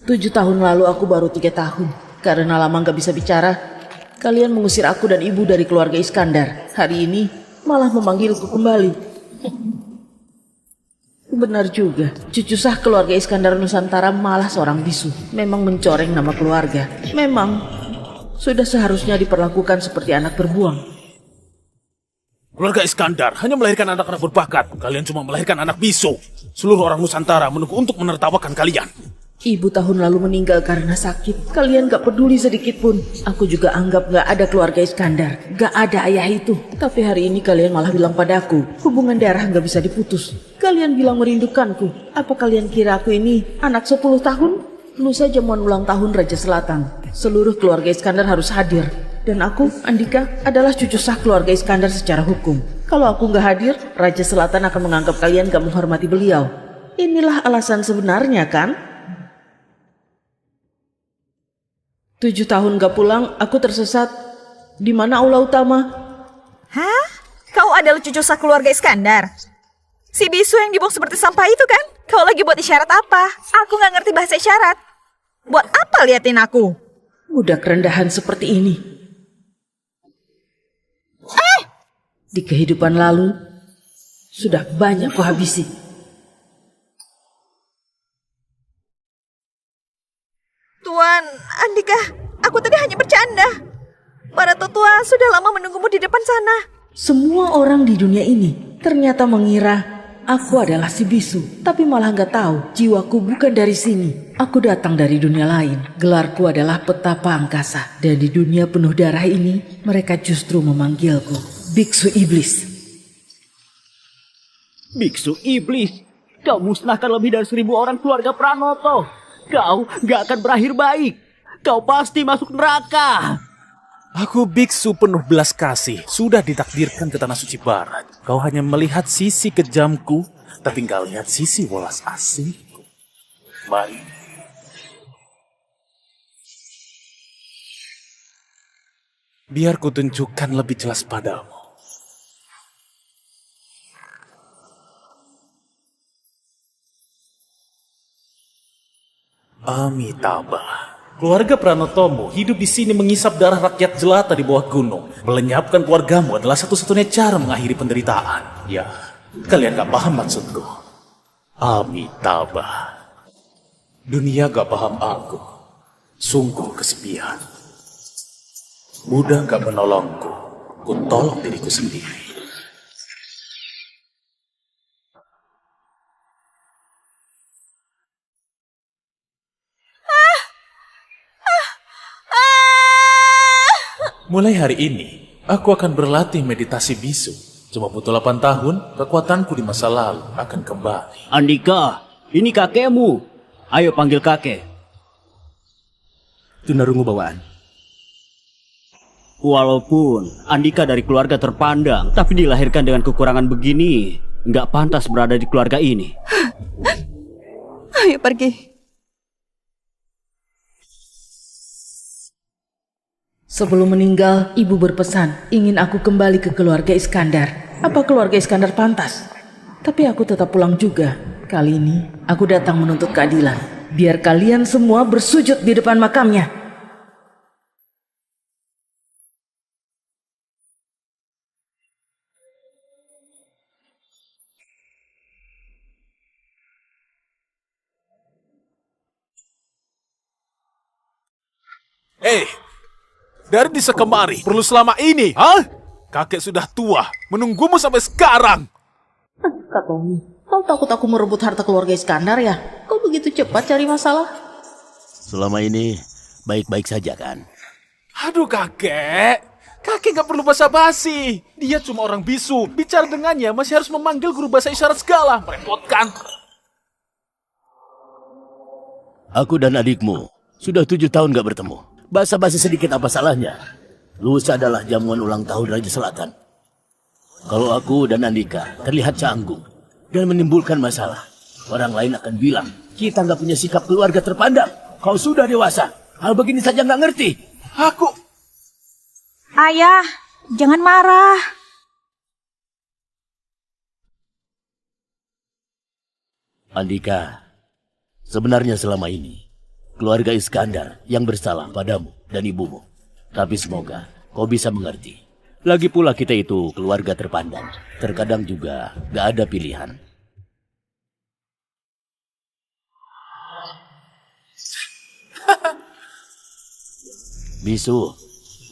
7 tahun lalu aku baru 3 tahun. Karena lama gak bisa bicara, kalian mengusir aku dan ibu dari keluarga Iskandar. Hari ini malah memanggilku kembali. Benar juga, cucu sah keluarga Iskandar Nusantara malah seorang bisu. Memang mencoreng nama keluarga. Memang sudah seharusnya diperlakukan seperti anak terbuang. Keluarga Iskandar hanya melahirkan anak-anak berbakat. Kalian cuma melahirkan anak bisu. Seluruh orang Nusantara menunggu untuk menertawakan kalian. Ibu tahun lalu meninggal karena sakit. Kalian gak peduli sedikit pun. Aku juga anggap gak ada keluarga Iskandar. Gak ada ayah itu. Tapi hari ini kalian malah bilang padaku, hubungan darah gak bisa diputus. Kalian bilang merindukanku. Apa kalian kira aku ini anak 10 tahun? Lusa jamuan ulang tahun Raja Selatan. Seluruh keluarga Iskandar harus hadir. Dan aku, Andika, adalah cucu sah keluarga Iskandar secara hukum. Kalau aku gak hadir, Raja Selatan akan menganggap kalian gak menghormati beliau. Inilah alasan sebenarnya, kan? 7 tahun gak pulang, aku tersesat. Di mana aula utama? Hah? Kau adalah cucu sah keluarga Iskandar? Si bisu yang dibuang seperti sampah itu kan? Kau lagi buat isyarat apa? Aku gak ngerti bahasa isyarat. Buat apa liatin aku? Budak rendahan seperti ini. Di kehidupan lalu, sudah banyak kuhabisi. Tuan, Andika, aku tadi hanya bercanda. Para tetua sudah lama menunggumu di depan sana. Semua orang di dunia ini ternyata mengira aku adalah si bisu. Tapi malah gak tahu, jiwaku bukan dari sini. Aku datang dari dunia lain. Gelarku adalah petapa angkasa. Dan di dunia penuh darah ini, mereka justru memanggilku Biksu Iblis. Biksu Iblis? Kau musnahkan lebih dari 1000 orang keluarga Pranoto. Kau gak akan berakhir baik. Kau pasti masuk neraka. Aku biksu penuh belas kasih. Sudah ditakdirkan ke tanah suci barat. Kau hanya melihat sisi kejamku, tapi gak lihat sisi welas asihku. Mari. Biar ku tunjukkan lebih jelas padamu. Amitabha. Keluarga Pranotomo hidup di sini mengisap darah rakyat jelata di bawah gunung. Melenyapkan keluargamu adalah satu-satunya cara mengakhiri penderitaan. Ya, kalian gak paham maksudku. Amitabha. Dunia gak paham aku. Sungguh kesepian. Mudah gak menolongku. Ku tolong diriku sendiri. Mulai hari ini, aku akan berlatih meditasi bisu. Cuma butuh 8 tahun, kekuatanku di masa lalu akan kembali. Andika, ini kakekmu. Ayo panggil kakek. Tunarungu bawaan. Walaupun Andika dari keluarga terpandang, tapi dilahirkan dengan kekurangan begini, nggak pantas berada di keluarga ini. Ayo pergi. Sebelum meninggal, ibu berpesan ingin aku kembali ke keluarga Iskandar. Apa keluarga Iskandar pantas? Tapi aku tetap pulang juga. Kali ini, aku datang menuntut keadilan. Biar kalian semua bersujud di depan makamnya. Dari desa kemari, perlu selama ini, hah? Kakek sudah tua, menunggumu sampai sekarang. Kak Tommy, kau takut aku merebut harta keluarga Iskandar ya? Kau begitu cepat cari masalah? Selama ini baik-baik saja kan? Aduh kakek, kakek gak perlu basa-basi. Dia cuma orang bisu, bicara dengannya masih harus memanggil guru bahasa isyarat segala. Merepotkan. Aku dan adikmu sudah 7 tahun gak bertemu. Basa-basi sedikit apa salahnya? Lusa adalah jamuan ulang tahun Raja Selatan. Kalau aku dan Andika terlihat canggung dan menimbulkan masalah, orang lain akan bilang kita nggak punya sikap keluarga terpandang. Kau sudah dewasa, hal begini saja nggak ngerti. Aku... Ayah, jangan marah. Andika, sebenarnya selama ini keluarga Iskandar yang bersalah padamu dan ibumu. Tapi semoga kau bisa mengerti. Lagi pula kita itu keluarga terpandang. Terkadang juga gak ada pilihan. Bisu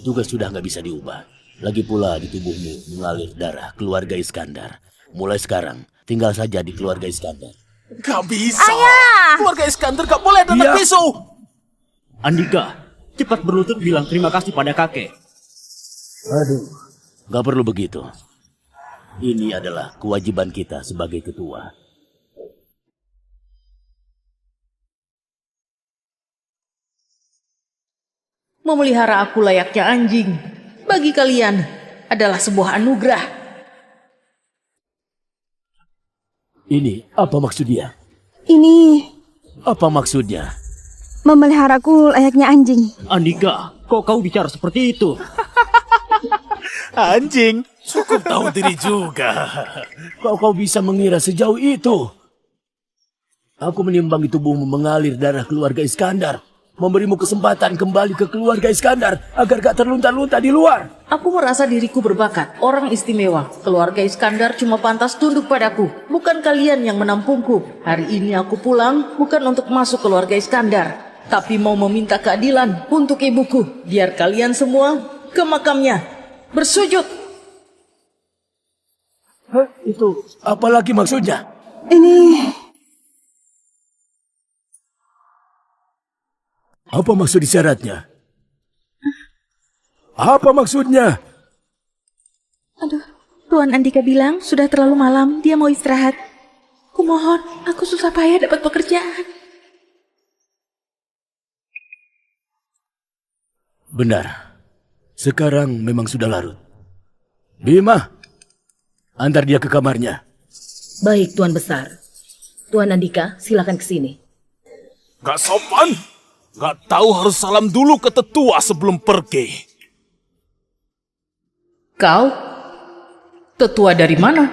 juga sudah gak bisa diubah. Lagi pula di tubuhmu mengalir darah keluarga Iskandar. Mulai sekarang tinggal saja di keluarga Iskandar. Gak bisa. Ayah! Keluarga Iskandar gak boleh ada anak bisu. Andika, cepat berlutut bilang terima kasih pada kakek. Aduh, gak perlu begitu. Ini adalah kewajiban kita sebagai ketua. Memelihara aku layaknya anjing. Bagi kalian adalah sebuah anugerah. Ini apa maksudnya? Ini Apa maksudnya? memeliharaku layaknya anjing. Andika, kok kau bicara seperti itu? Anjing. Cukup tahu diri juga. Kau bisa mengira sejauh itu? Aku menimbangi tubuhmu mengalir darah keluarga Iskandar. Memberimu kesempatan kembali ke keluarga Iskandar agar gak terlunta-lunta di luar. Aku merasa diriku berbakat, orang istimewa. Keluarga Iskandar cuma pantas tunduk padaku, bukan kalian yang menampungku. Hari ini aku pulang bukan untuk masuk keluarga Iskandar, tapi mau meminta keadilan untuk ibuku. Biar kalian semua ke makamnya bersujud. Hah, itu apalagi maksudnya? Ini Apa maksud isyaratnya? Apa maksudnya? Aduh, Tuan Andika bilang sudah terlalu malam, dia mau istirahat. Kumohon, aku susah payah dapat pekerjaan. Benar. Sekarang memang sudah larut. Bima, antar dia ke kamarnya. Baik, Tuan Besar. Tuan Andika, silakan ke sini. Gak sopan. Gak tahu harus salam dulu ke tetua sebelum pergi. Kau? Tetua dari mana?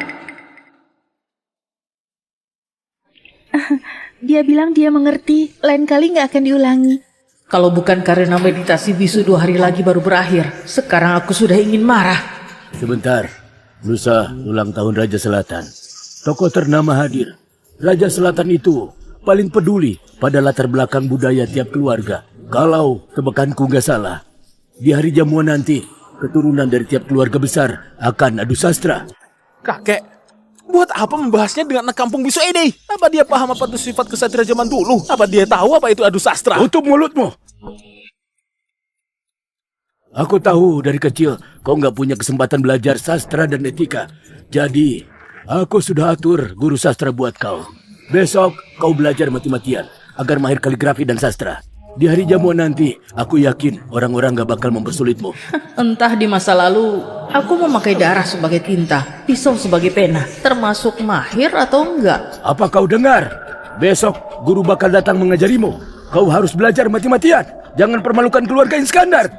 Dia bilang dia mengerti, lain kali nggak akan diulangi. Kalau bukan karena meditasi bisu 2 hari lagi baru berakhir, sekarang aku sudah ingin marah. Sebentar, lusa ulang tahun Raja Selatan. Tokoh ternama hadir. Raja Selatan itu paling peduli pada latar belakang budaya tiap keluarga. Kalau tebakanku nggak salah, di hari jamuan nanti, keturunan dari tiap keluarga besar akan adu sastra. Kakek, buat apa membahasnya dengan anak kampung bisu ini? Apa dia paham apa itu sifat kesatria zaman dulu? Apa dia tahu apa itu adu sastra? Tutup mulutmu! Aku tahu dari kecil kau nggak punya kesempatan belajar sastra dan etika. Jadi, aku sudah atur guru sastra buat kau. Besok kau belajar mati-matian agar mahir kaligrafi dan sastra. Di hari jamuan nanti, aku yakin orang-orang gak bakal mempersulitmu. Entah di masa lalu, aku memakai darah sebagai tinta, pisau sebagai pena, termasuk mahir atau enggak. Apa kau dengar? Besok guru bakal datang mengajarimu. Kau harus belajar mati-matian. Jangan permalukan keluarga Iskandar.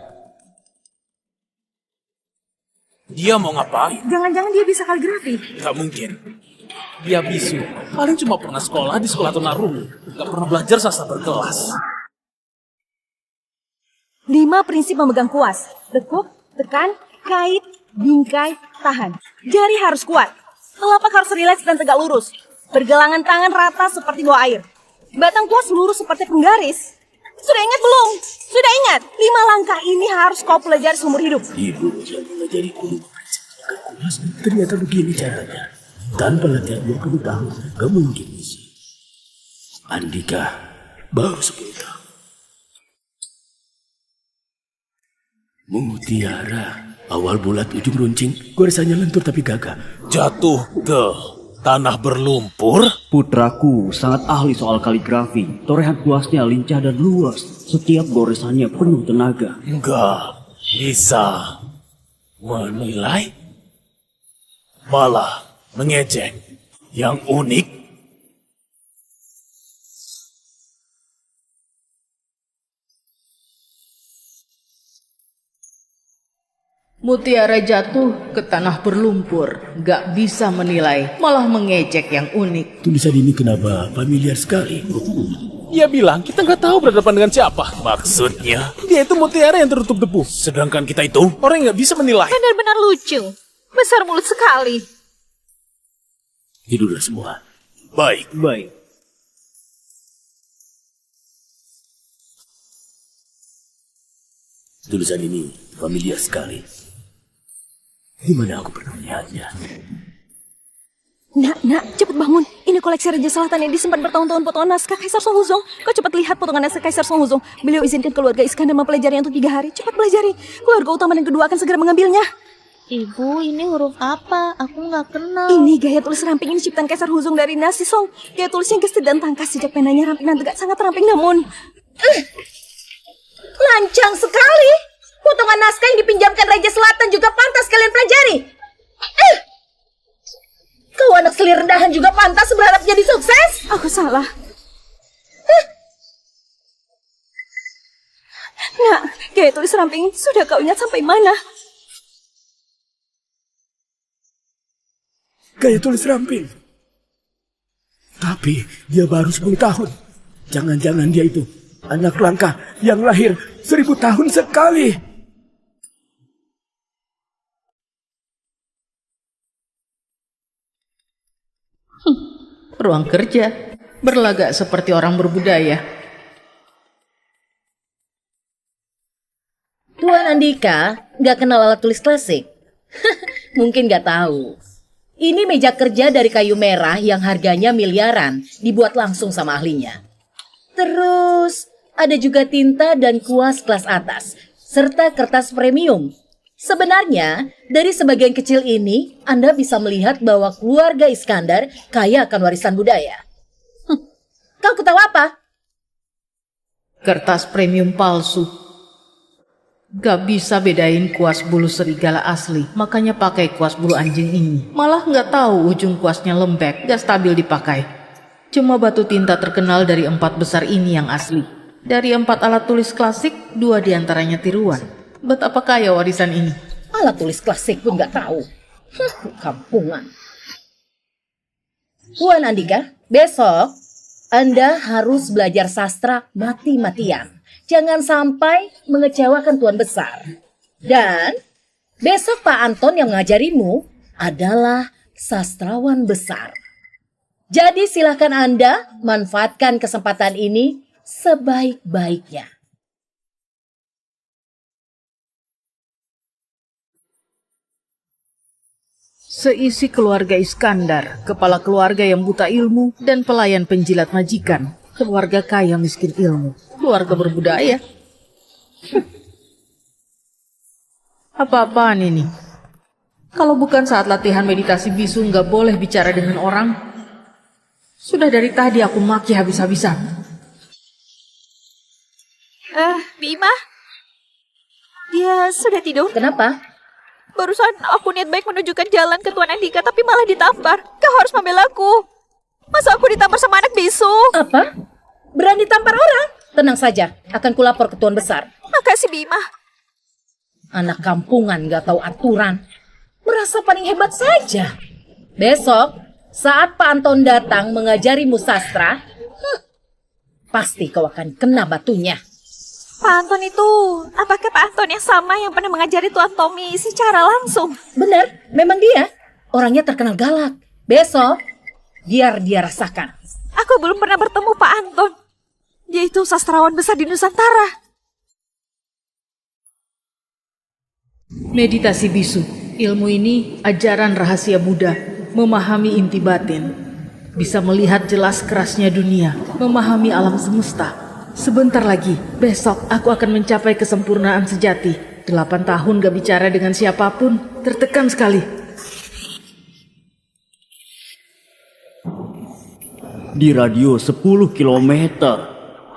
Dia mau ngapain? Jangan-jangan dia bisa kaligrafi. Gak mungkin. Dia bisu. Paling cuma pernah sekolah di sekolah tunarungu. Gak pernah belajar sastra berkelas. 5 prinsip memegang kuas. Tekuk, tekan, kait, bingkai, tahan. Jari harus kuat. Telapak harus rileks dan tegak lurus. Pergelangan tangan rata seperti bawah air. Batang kuas lurus seperti penggaris. Sudah ingat belum? Sudah ingat? 5 langkah ini harus kau pelajari seumur hidup. Ibu yang mengajari guru kuas, ternyata begini caranya. Tanpa latihan 20 tahun, gak mungkin bisa. Andika baru 10 tahun. Mutiara, awal bulat ujung runcing, goresannya lentur tapi gagah. Jatuh ke tanah berlumpur. Putraku sangat ahli soal kaligrafi. Torehan kuasnya lincah dan luas. Setiap goresannya penuh tenaga. Enggak bisa menilai, malah mengejek. Yang unik, Mutiara jatuh ke tanah berlumpur, gak bisa menilai, malah mengejek yang unik. Tulisan ini kenapa familiar sekali? Dia bilang kita nggak tahu berhadapan dengan siapa. Maksudnya? Dia itu mutiara yang tertutup debu. Sedangkan kita itu orang yang nggak bisa menilai. Benar-benar lucu. Besar mulut sekali. Tidurlah semua. Baik. Tulisan ini familiar sekali. Di mana aku pernah melihatnya? Nak, cepet bangun. Ini koleksi Raja Selatan yang disimpan bertahun-tahun potongan naskah Kaisar Song Huzong. Kau cepat lihat potongan naskah Kaisar Song Huzong. Beliau izinkan keluarga Iskandar mempelajarinya untuk 3 hari. Cepat pelajari. Keluarga utama dan kedua akan segera mengambilnya. Ibu, ini huruf apa? Aku nggak kenal. Ini gaya tulis ramping ini ciptaan Kaisar Huzong dari Nasi Song. Gaya tulisnya gesit dan tangkas. Sejak penanya ramping dan tegak sangat ramping namun... Lancang sekali. Potongan naskah yang dipinjamkan Raja Selatan juga pantas kalian pelajari. Kau anak selir rendahan juga pantas berharap jadi sukses. Aku salah. Nak, gaya tulis ramping sudah kau ingat sampai mana? Gaya tulis ramping. Tapi dia baru 10 tahun. Jangan-jangan dia itu anak langka yang lahir 1000 tahun sekali. Ruang kerja, berlagak seperti orang berbudaya. Tuan Andika nggak kenal alat tulis klasik? Mungkin nggak tahu. Ini meja kerja dari kayu merah yang harganya miliaran, dibuat langsung sama ahlinya. Terus ada juga tinta dan kuas kelas atas, serta kertas premium. Sebenarnya, dari sebagian kecil ini, Anda bisa melihat bahwa keluarga Iskandar kaya akan warisan budaya. Kau ketawa apa? Kertas premium palsu. Gak bisa bedain kuas bulu serigala asli, makanya pakai kuas bulu anjing ini. Malah gak tahu ujung kuasnya lembek, gak stabil dipakai. Cuma batu tinta terkenal dari 4 besar ini yang asli. Dari 4 alat tulis klasik, 2 diantaranya tiruan. Betapa kaya warisan ini. Alat tulis klasik pun nggak tahu. Kampungan. Tuan Andika, besok Anda harus belajar sastra mati-matian. Jangan sampai mengecewakan Tuan Besar. Dan besok Pak Anton yang mengajarimu adalah sastrawan besar. Jadi silakan Anda manfaatkan kesempatan ini sebaik-baiknya. Seisi keluarga Iskandar, kepala keluarga yang buta ilmu, dan pelayan penjilat majikan. Keluarga kaya miskin ilmu, keluarga berbudaya. Apa-apaan ini? Kalau bukan saat latihan meditasi bisu nggak boleh bicara dengan orang. Sudah dari tadi aku maki habis-habisan. Bima? Dia sudah tidur? Kenapa? Barusan aku niat baik menunjukkan jalan ke Tuan Andika, tapi malah ditampar. Kau harus membela aku. Masa aku ditampar sama anak bisu? Apa? Berani tampar orang? Tenang saja, akan kulapor ke Tuan Besar. Makasih, Bima. Anak kampungan gak tahu aturan. Merasa paling hebat saja. Besok, saat Pak Anton datang mengajarimu sastra, pasti kau akan kena batunya. Pak Anton itu, apakah Pak Anton yang sama yang pernah mengajari Tuan Tommy secara langsung? Benar, memang dia. Orangnya terkenal galak. Besok, biar dia rasakan. Aku belum pernah bertemu Pak Anton. Dia itu sastrawan besar di Nusantara. Meditasi bisu, ilmu ini ajaran rahasia Buddha, memahami inti batin. Bisa melihat jelas kerasnya dunia, memahami alam semesta. Sebentar lagi, besok aku akan mencapai kesempurnaan sejati. 8 tahun gak bicara dengan siapapun, tertekan sekali. Di radio 10 kilometer,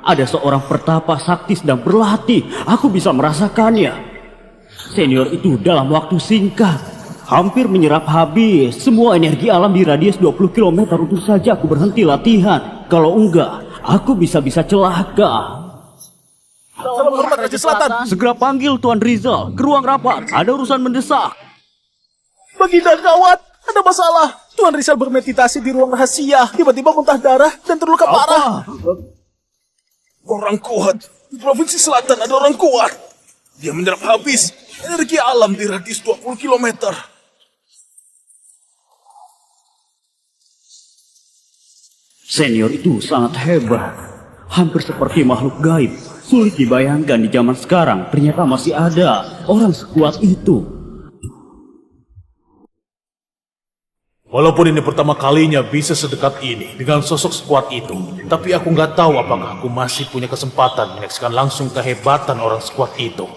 ada seorang pertapa sakti sedang berlatih. Aku bisa merasakannya. Senior itu dalam waktu singkat hampir menyerap habis semua energi alam di radius 20 km. Untuk saja aku berhenti latihan. Kalau enggak, aku bisa-bisa celaka. Salam hormat Raja Selatan. Segera panggil Tuan Rizal ke ruang rapat. Ada urusan mendesak. Baginda gawat, ada masalah. Tuan Rizal bermeditasi di ruang rahasia. Tiba-tiba muntah darah dan terluka parah. Orang kuat. Di Provinsi Selatan ada orang kuat. Dia menyerap habis energi alam di radius 20 km. Senior itu sangat hebat. Hampir seperti makhluk gaib. Sulit dibayangkan di zaman sekarang ternyata masih ada orang sekuat itu. Walaupun ini pertama kalinya bisa sedekat ini dengan sosok sekuat itu, tapi aku nggak tahu apakah aku masih punya kesempatan menyaksikan langsung kehebatan orang sekuat itu.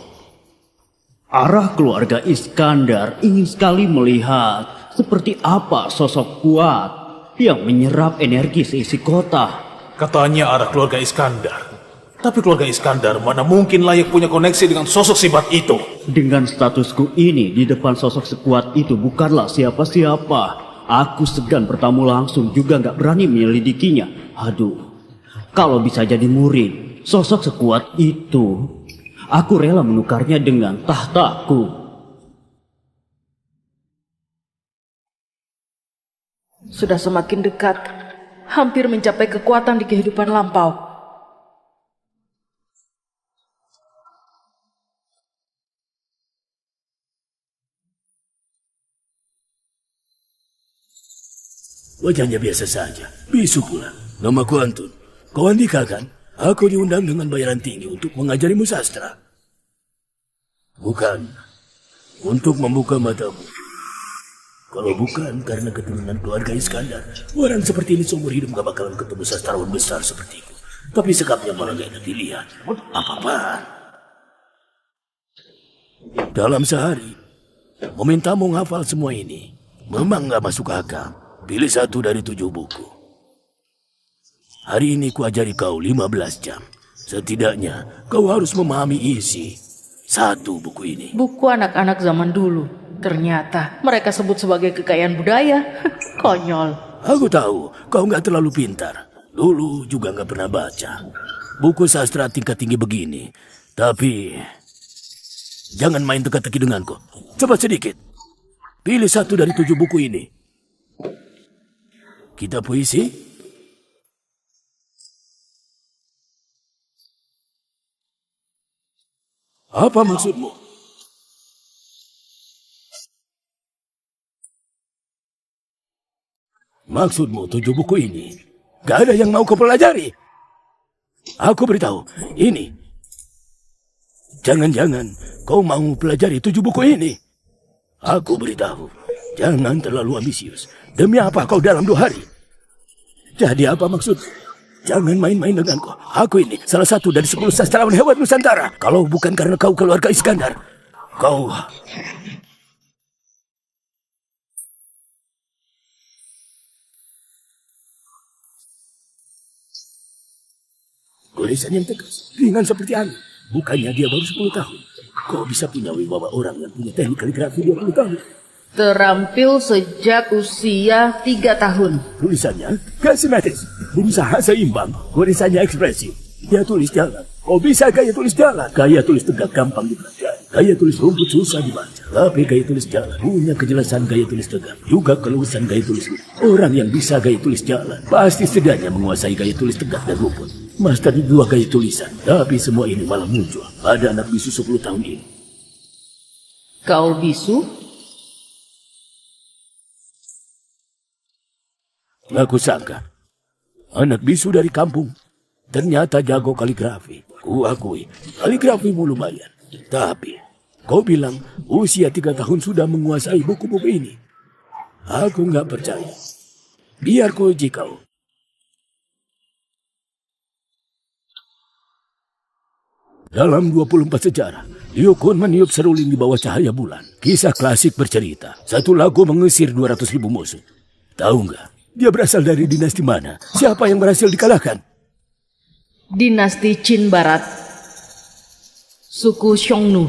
Arah keluarga Iskandar ingin sekali melihat seperti apa sosok kuat yang menyerap energi seisi kota. Katanya arah keluarga Iskandar. Tapi keluarga Iskandar mana mungkin layak punya koneksi dengan sosok sibat itu. Dengan statusku ini di depan sosok sekuat itu bukanlah siapa-siapa. Aku segan bertamu langsung juga nggak berani menyelidikinya. Aduh, kalau bisa jadi murid sosok sekuat itu, aku rela menukarnya dengan tahtaku. Sudah semakin dekat, hampir mencapai kekuatan di kehidupan lampau. Wajahnya biasa saja. Bisu pula. Namaku Antun. Kau Andika kan? Aku diundang dengan bayaran tinggi untuk mengajarimu sastra. Bukan. Untuk membuka matamu. Kalau bukan karena keturunan keluarga Iskandar, orang seperti ini seumur hidup gak bakalan ketemu sastrawan besar sepertiku. Tapi sikapnya malah gak enak dilihat. Apa-apaan? Dalam sehari, memintamu menghafal semua ini memang gak masuk akal. Pilih satu dari 7 buku. Hari ini kuajari kau 15 jam. Setidaknya kau harus memahami isi satu buku ini. Buku anak-anak zaman dulu. Ternyata mereka sebut sebagai kekayaan budaya. Konyol. Aku tahu kau nggak terlalu pintar. Dulu juga nggak pernah baca buku sastra tingkat tinggi begini. Tapi jangan main teka-teki denganku. Coba sedikit. Pilih satu dari 7 buku ini. Kita puisi? Apa maksudmu? Maksudmu 7 buku ini? Gak ada yang mau kau pelajari? Aku beritahu, ini. Jangan-jangan kau mau pelajari 7 buku ini? Aku beritahu, jangan terlalu ambisius. Demi apa kau dalam 2 hari? Jadi apa maksud? Jangan main-main denganku. Aku ini salah satu dari 10 sastrawan hebat Nusantara. Kalau bukan karena kau keluarga Iskandar, kau... Tulisan yang tegas, ringan seperti angin. Bukannya dia baru 10 tahun. Kau bisa punya wibawa orang yang punya teknik kaligrafi 20 tahun. Terampil sejak usia 3 tahun. Tulisannya gak simetris, berusaha seimbang, tulisannya ekspresif. Dia tulis jalan. Kau bisa gaya tulis jalan. Gaya tulis tegak gampang dipelajari. Gaya tulis rumput susah dibaca. Tapi gaya tulis jalan punya kejelasan gaya tulis tegak. Juga keluasan gaya tulis rumput. Orang yang bisa gaya tulis jalan pasti setidaknya menguasai gaya tulis tegak dan rumput. Master di 2 gaya tulisan. Tapi semua ini malah muncul pada anak bisu 10 tahun ini. Kau bisu? Aku sangka anak bisu dari kampung ternyata jago kaligrafi. Kuakui kaligrafimu lumayan. Tapi kau bilang usia 3 tahun sudah menguasai buku-buku ini. Aku nggak percaya. Biar ku uji kau. Dalam 24 sejarah, Liu Kun meniup seruling di bawah cahaya bulan. Kisah klasik bercerita, satu lagu mengusir 200.000 musuh. Tahu nggak? Dia berasal dari dinasti mana? Siapa yang berhasil dikalahkan? Dinasti Qin Barat. Suku Xiongnu.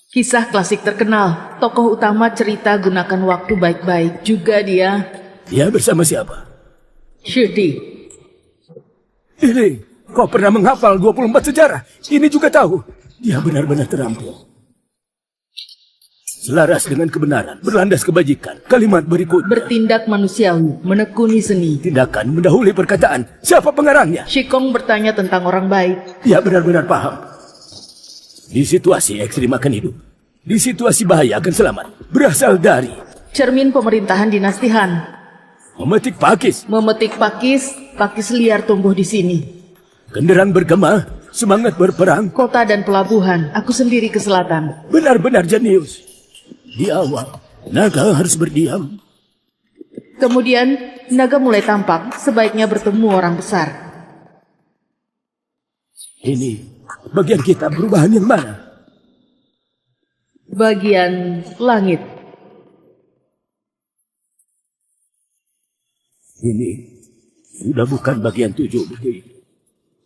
Kisah klasik terkenal. Tokoh utama cerita gunakan waktu baik-baik. Juga dia... Dia bersama siapa? Shudi. Ini, kau pernah menghafal 24 sejarah. Ini juga tahu. Dia benar-benar terampil. Selaras dengan kebenaran, berlandas kebajikan. Kalimat berikut. Bertindak manusiawi, menekuni seni. Tindakan mendahului perkataan. Siapa pengarangnya? Shikong bertanya tentang orang baik. Dia benar-benar paham. Di situasi ekstrim akan hidup. Di situasi bahaya akan selamat. Berasal dari Cermin pemerintahan dinasti Han. memetik pakis. Memetik pakis, pakis liar tumbuh di sini. Kenderang bergema, semangat berperang. Kota dan pelabuhan, aku sendiri ke selatan. Benar-benar jenius. Di awal, naga harus berdiam. Kemudian, naga mulai tampak, sebaiknya bertemu orang besar. Ini, bagian kita perubahan yang mana? Bagian langit. Ini, sudah bukan bagian 7 buku ini.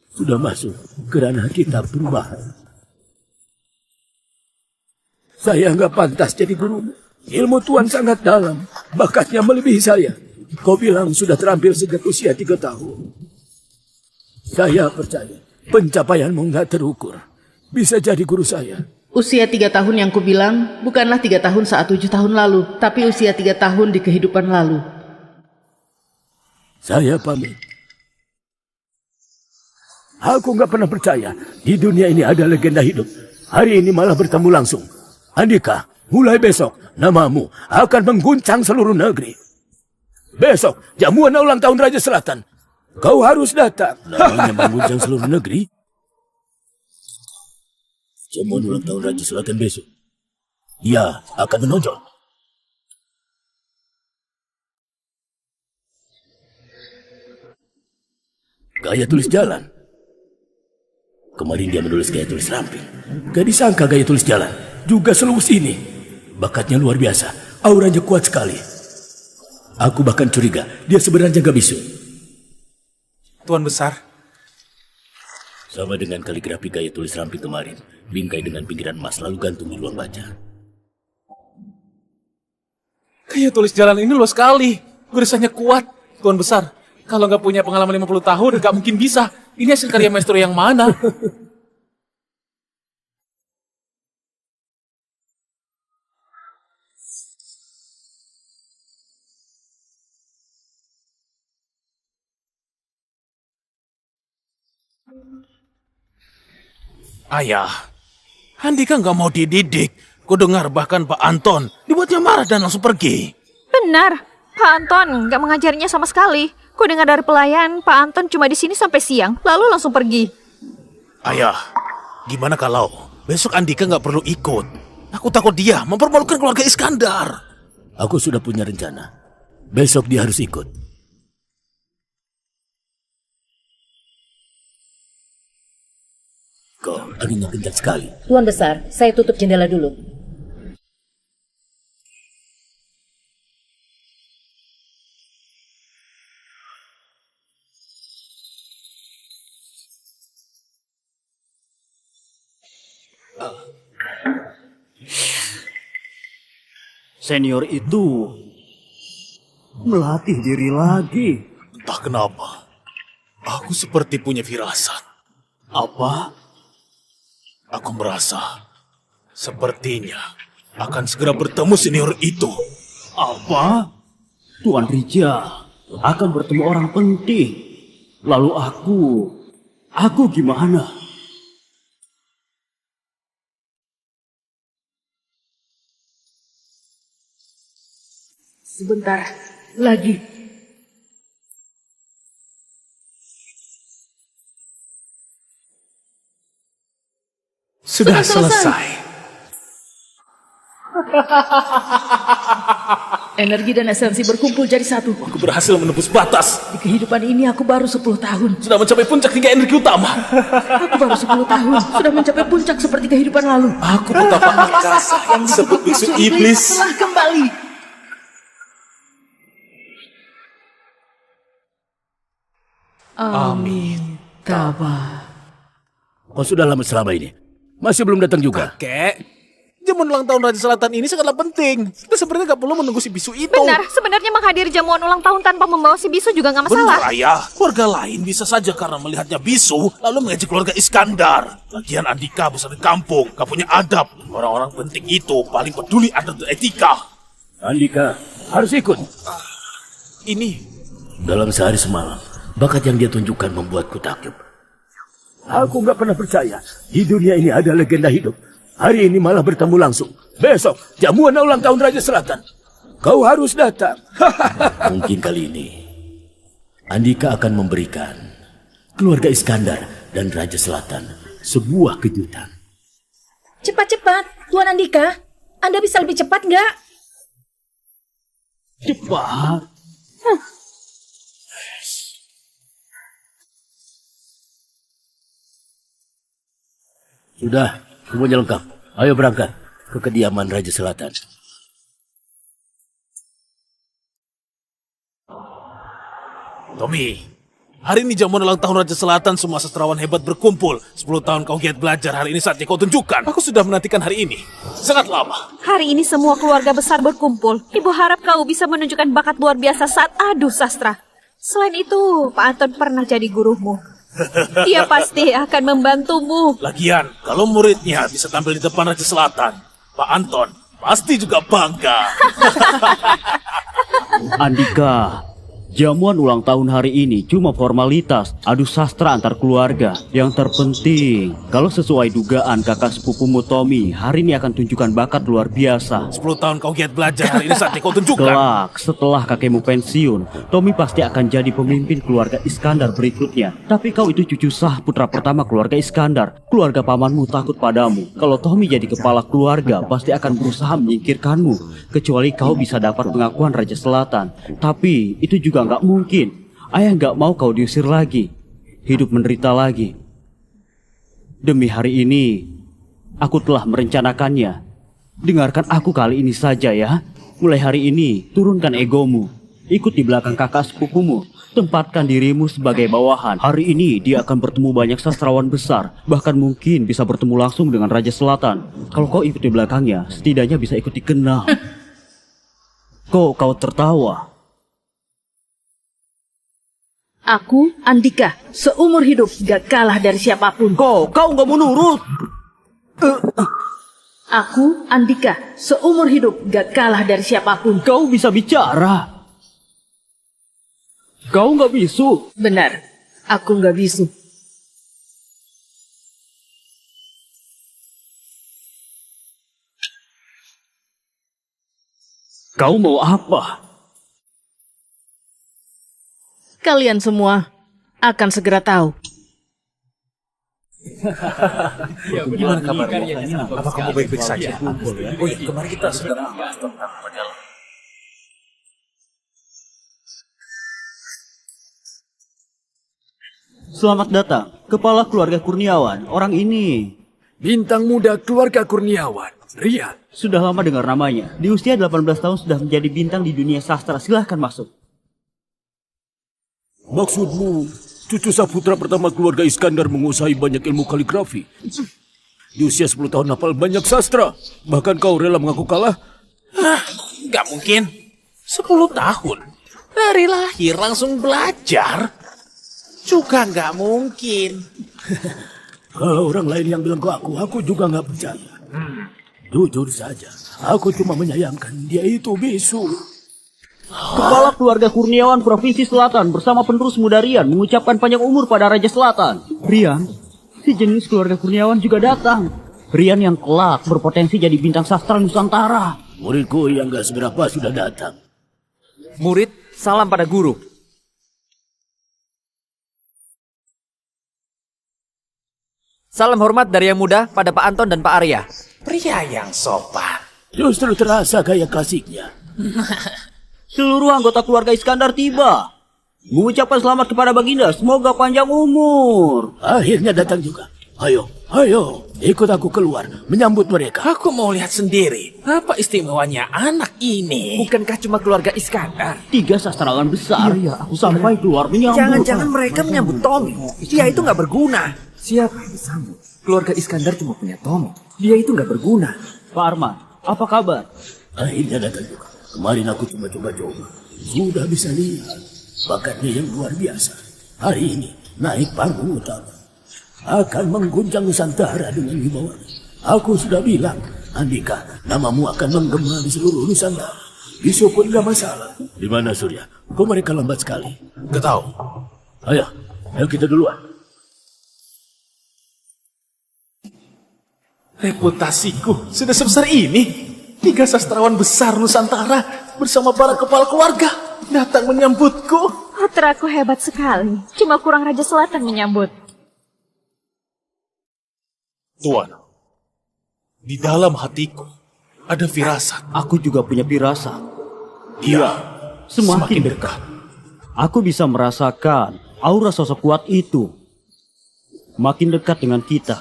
Sudah masuk ke ranah kita perubahan. Saya nggak pantas jadi guru. Ilmu Tuan sangat dalam. Bakatnya melebihi saya. Kau bilang sudah terampil sejak usia 3 tahun. Saya percaya pencapaianmu nggak terukur. Bisa jadi guru saya. Usia 3 tahun yang kubilang bukanlah 3 tahun saat 7 tahun lalu, tapi usia 3 tahun di kehidupan lalu. Saya pamit. Aku nggak pernah percaya di dunia ini ada legenda hidup. Hari ini malah bertemu langsung. Andika, mulai besok namamu akan mengguncang seluruh negeri. Besok jamuan ulang tahun Raja Selatan. Kau harus datang. Namanya mengguncang seluruh negeri? Jamuan ulang tahun Raja Selatan besok. Dia akan menonjol. Gaya tulis jalan. Kemarin dia menulis gaya tulis ramping. Gak disangka gaya tulis jalan juga seluas ini. Bakatnya luar biasa. Auranya kuat sekali. Aku bahkan curiga dia sebenarnya gak bisu. Tuan Besar. Sama dengan kaligrafi gaya tulis ramping kemarin. Bingkai dengan pinggiran emas lalu gantung di ruang baca. Gaya tulis jalan ini luas sekali. Garisannya kuat. Tuan Besar, kalau nggak punya pengalaman 50 tahun, nggak mungkin bisa. Ini hasil karya maestro yang mana? Ayah, Andika nggak mau dididik. Kudengar bahkan Pak Anton dibuatnya marah dan langsung pergi. Benar, Pak Anton nggak mengajarinya sama sekali. Ku dengar dari pelayan, Pak Anton cuma di sini sampai siang, lalu langsung pergi. Ayah, gimana kalau besok Andika nggak perlu ikut? Aku takut dia mempermalukan keluarga Iskandar. Aku sudah punya rencana. Besok dia harus ikut. Kok anginnya kencang sekali. Tuan Besar, saya tutup jendela dulu. Senior itu melatih diri lagi. Entah kenapa, aku seperti punya firasat. Apa? Aku merasa sepertinya akan segera bertemu senior itu. Apa? Tuan Rija akan bertemu orang penting. Lalu aku gimana? Sebentar lagi. Sudah selesai. Energi dan esensi berkumpul jadi satu. Aku berhasil menembus batas. Di kehidupan ini aku baru 10 tahun. Sudah mencapai puncak hingga energi utama. Aku baru 10 tahun. Sudah mencapai puncak seperti kehidupan lalu. Aku betapa angkasa yang disebut bisu iblis. Telah kembali. Amin. Tabah. Kau sudah lama selama ini. Masih belum datang juga. Kek, Jamuan ulang tahun Raja Selatan ini sangatlah penting. Kita sebenarnya gak perlu menunggu si bisu itu. Benar, sebenarnya menghadiri jamuan ulang tahun tanpa membawa si bisu juga nggak masalah. Benar, Ayah. Keluarga lain bisa saja karena melihatnya bisu, lalu mengejek keluarga Iskandar. Lagian Andika besar di kampung, gak punya adab. Orang-orang penting itu paling peduli adat dan etika. Andika harus ikut. Ini Dalam sehari semalam, bakat yang dia tunjukkan membuatku takjub. Aku nggak pernah percaya di dunia ini ada legenda hidup. Hari ini malah bertemu langsung. Besok, jamuan ulang tahun Raja Selatan. Kau harus datang. Mungkin kali ini, Andika akan memberikan keluarga Iskandar dan Raja Selatan sebuah kejutan. Cepat-cepat, Tuan Andika. Anda bisa lebih cepat nggak? Cepat. Sudah, semuanya lengkap. Ayo berangkat ke kediaman Raja Selatan. Tommy, hari ini jamuan ulang tahun Raja Selatan, semua sastrawan hebat berkumpul. 10 tahun kau giat belajar, hari ini saatnya kau tunjukkan. Aku sudah menantikan hari ini. Sangat lama. Hari ini semua keluarga besar berkumpul. Ibu harap kau bisa menunjukkan bakat luar biasa saat adu sastra. Selain itu, Pak Anton pernah jadi gurumu. Dia pasti akan membantumu. Lagian, kalau muridnya bisa tampil di depan Raja Selatan, Pak Anton pasti juga bangga. Andika, jamuan ulang tahun hari ini cuma formalitas, adu sastra antar keluarga. Yang terpenting, kalau sesuai dugaan kakak sepupumu Tommy, hari ini akan tunjukkan bakat luar biasa. 10 tahun kau giat belajar, hari ini saatnya kau tunjukkan. Kelak, setelah kakekmu pensiun, Tommy pasti akan jadi pemimpin keluarga Iskandar berikutnya. Tapi kau itu cucu sah putra pertama keluarga Iskandar. Keluarga pamanmu takut padamu. Kalau Tommy jadi kepala keluarga, pasti akan berusaha menyingkirkanmu. Kecuali kau bisa dapat pengakuan Raja Selatan. Tapi itu juga nggak mungkin. Ayah nggak mau kau diusir lagi. Hidup menderita lagi. Demi hari ini, aku telah merencanakannya. Dengarkan aku kali ini saja ya. Mulai hari ini, turunkan egomu. Ikut di belakang kakak sepupumu. Tempatkan dirimu sebagai bawahan. Hari ini dia akan bertemu banyak sastrawan besar. Bahkan mungkin bisa bertemu langsung dengan Raja Selatan. Kalau kau ikut di belakangnya, setidaknya bisa ikut dikenal. Kau tertawa. Aku, Andika, seumur hidup gak kalah dari siapapun. Kau nggak mau nurut. Aku, Andika, seumur hidup gak kalah dari siapapun. Kau bisa bicara. Kau nggak bisu. Benar, aku gak bisu. Kau mau apa? Kalian semua akan segera tahu. Gimana kabarmu? Apa kamu baik-baik saja? Oh iya, kemarin kita sudah membahas tentang perjalanan. Selamat datang, Kepala Keluarga Kurniawan. Orang ini Bintang muda keluarga Kurniawan, Rian. sudah lama dengar namanya. Di usia 18 tahun sudah menjadi bintang di dunia sastra. Silahkan masuk. Maksudmu, cucu saputra pertama keluarga Iskandar menguasai banyak ilmu kaligrafi. Di usia 10 tahun hafal banyak sastra. Bahkan kau rela mengaku kalah? Gak mungkin. 10 tahun. Dari lahir langsung belajar. Juga gak mungkin. Kalau orang lain yang bilang ke aku juga nggak percaya. Jujur saja, aku cuma menyayangkan dia itu bisu. Kepala Keluarga Kurniawan Provinsi Selatan bersama penerus muda Rian mengucapkan panjang umur pada Raja Selatan. Rian, si jenis Keluarga Kurniawan juga datang. Rian yang kelak berpotensi jadi bintang sastra Nusantara. Muridku yang gak seberapa sudah datang. Murid, salam pada guru. Salam hormat dari yang muda pada Pak Anton dan Pak Arya. Pria yang sopan. Justru terasa kayak kasihnya. Seluruh anggota keluarga Iskandar tiba. Mengucapkan selamat kepada Baginda, semoga panjang umur. Akhirnya datang juga. Ayo, ikut aku keluar, menyambut mereka. Aku mau lihat sendiri. Apa istimewanya anak ini? Bukankah cuma keluarga Iskandar? 3 sastrawan besar. Aku sampai keluar menyambut. Jangan-jangan mereka menyambut Tommy. Dia itu nggak berguna. Siapa yang disambut? Keluarga Iskandar cuma punya Tomo. Dia itu nggak berguna. Pak Arman, apa kabar? Akhirnya datang juga. Kemarin aku coba-coba. Sudah bisa lihat bakatnya yang luar biasa. Hari ini naik panggung utama. Akan mengguncang Nusantara dengan wibawa. Aku sudah bilang, Andika, namamu akan menggema di seluruh Nusantara. Bisu pun gak masalah. Di mana Surya? Kok mereka lambat sekali? Gak tahu. Ayo kita duluan. Reputasiku sudah sebesar ini. 3 sastrawan besar Nusantara bersama para kepala keluarga datang menyambutku. Putraku hebat sekali. Cuma kurang Raja Selatan menyambut. Tuan, di dalam hatiku ada firasat. Aku juga punya firasat. Dia Semakin dekat. Aku bisa merasakan aura sosok kuat itu makin dekat dengan kita.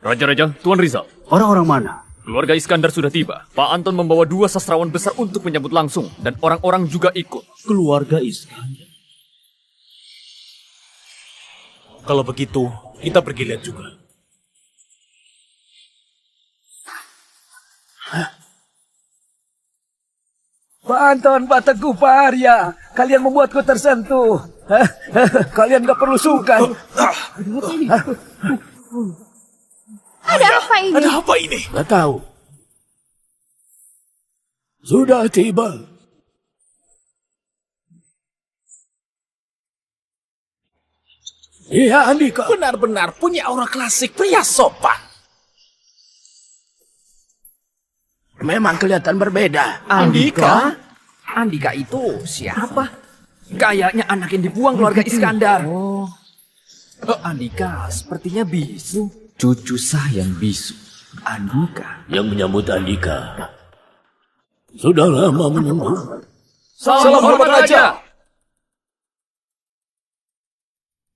Raja-raja, Tuan Rizal. Orang-orang mana? Keluarga Iskandar sudah tiba. Pak Anton membawa 2 sastrawan besar untuk menyambut langsung. Dan orang-orang juga ikut. Keluarga Iskandar. Kalau begitu, kita pergi lihat juga. Pak Anton, Pak Teguh, Pak Arya, kalian membuatku tersentuh. Kalian gak perlu sungkan. Ada apa ini? Ada apa ini? Gak tahu. Sudah tiba. Iya, Andika. Benar-benar punya aura klasik pria sopan. Memang kelihatan berbeda. Andika? Andika itu siapa? Kayaknya anak yang dibuang keluarga Iskandar. Andika sepertinya bisu. Cucu sayang bisu. Andika. Yang menyambut Andika sudah lama menunggu. Salam hormat Raja.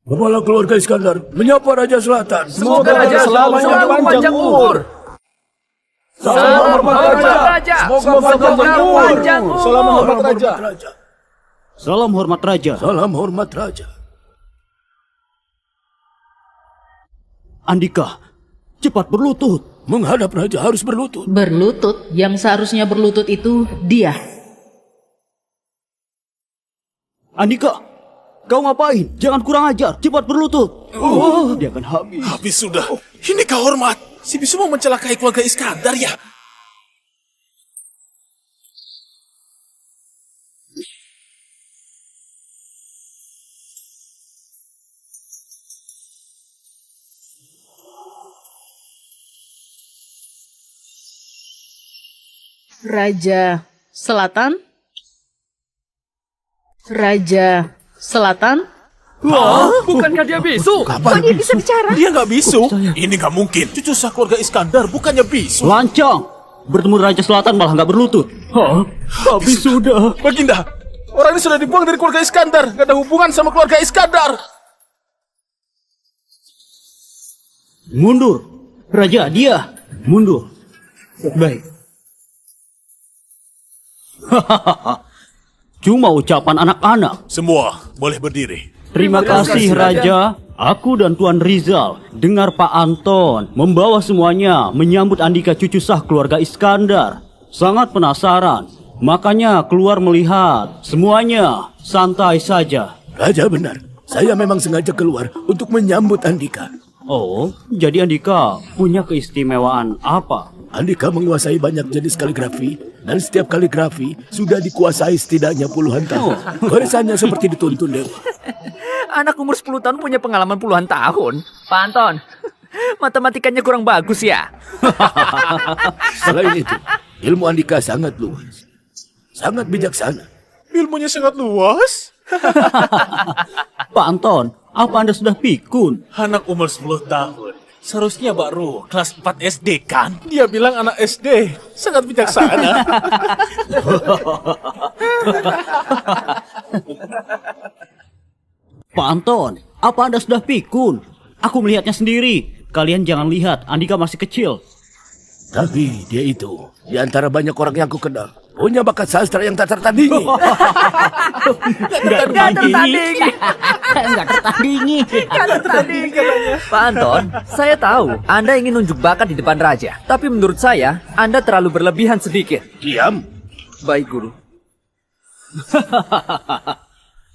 Kepala keluarga Iskandar menyapa Raja Selatan. Semoga Raja selamanya panjang umur. Salam hormat Raja. Semoga panjang umur. Salam hormat Raja. Salam hormat Raja. Salam hormat Raja. Andika, cepat berlutut. Menghadap Raja harus berlutut. Berlutut, yang seharusnya berlutut itu dia. Andika, kau ngapain? Jangan kurang ajar, cepat berlutut. Dia akan habis. Habis sudah. Ini kau hormat. Si bisu mau mencelakai keluarga Iskandar ya? Raja Selatan? Raja Selatan? Wah, bukankah dia bisu? Kok dia bisa bicara? Dia nggak bisu. Ini nggak mungkin. Cucu sah keluarga Iskandar bukannya bisu. Lancang! Bertemu Raja Selatan malah nggak berlutut. Habis sudah. Baginda, orang ini sudah dibuang dari keluarga Iskandar. Gak ada hubungan sama keluarga Iskandar. Mundur. Raja, dia. Mundur. Baik. Cuma ucapan anak-anak. Semua boleh berdiri. Terima kasih Raja. Aku dan Tuan Rizal dengar Pak Anton membawa semuanya menyambut Andika cucu sah keluarga Iskandar. Sangat penasaran, makanya keluar melihat. Semuanya santai saja. Raja benar. Saya memang sengaja keluar untuk menyambut Andika. Oh, jadi Andika punya keistimewaan apa? Andika menguasai banyak jenis kaligrafi, dan setiap kaligrafi sudah dikuasai setidaknya puluhan tahun. Barisannya seperti dituntun dewa. Anak umur 10 tahun punya pengalaman puluhan tahun. Pak Anton, matematikanya kurang bagus ya. Selain itu, ilmu Andika sangat luas. Sangat bijaksana. Ilmunya sangat luas. Pak Anton, apa Anda sudah pikun? Anak umur 10 tahun. Seharusnya baru kelas 4 SD kan? Dia bilang anak SD. Sangat bijaksana. Pak Anton, apa Anda sudah pikun? Aku melihatnya sendiri. Kalian jangan lihat, Andika masih kecil. Tapi dia itu, di antara banyak orang yang aku kenal, punya bakat sastra yang tak tertandingi. Nggak tertandingi. Pak Anton, saya tahu Anda ingin nunjuk bakat di depan raja. Tapi menurut saya, Anda terlalu berlebihan sedikit. Diam. Baik, Guru.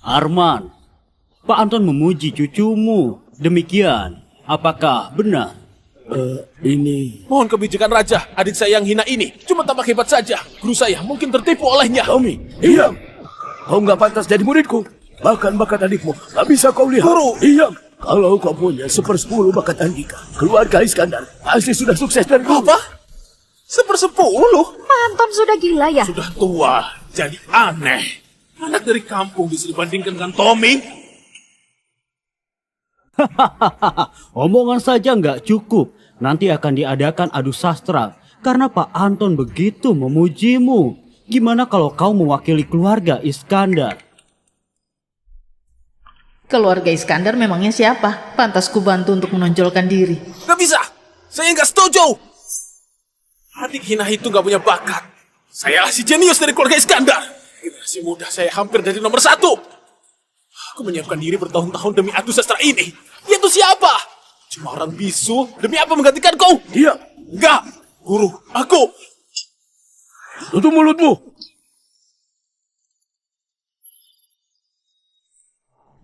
Arman, Pak Anton memuji cucumu. Demikian, apakah benar? Ini... Mohon kebijakan Raja, adik saya yang hina ini cuma tampak hebat saja. Guru saya mungkin tertipu olehnya. Tommy, diam. Kau nggak pantas jadi muridku. Bahkan bakat adikmu nggak bisa kau lihat. Guru! Diam. Kalau kau punya 1/10 bakat Andika, keluarga Iskandar pasti sudah sukses dari dulu. Apa? 1/10? Pak Anton sudah gila ya? Sudah tua, jadi aneh. Anak dari kampung bisa dibandingkan dengan Tommy. Omongan saja nggak cukup. Nanti akan diadakan adu sastra karena Pak Anton begitu memujimu. Gimana kalau kau mewakili keluarga Iskandar? Keluarga Iskandar memangnya siapa? Pantas ku bantu untuk menonjolkan diri. Gak bisa, saya nggak setuju. Adik hina itu gak punya bakat. Saya si jenius dari keluarga Iskandar. Generasi muda saya hampir jadi nomor 1. Aku menyiapkan diri bertahun-tahun demi adu sastra ini. Yaitu siapa? Cuma orang bisu. Demi apa menggantikan kau? Dia. Enggak. Guru, aku. Tutup mulutmu.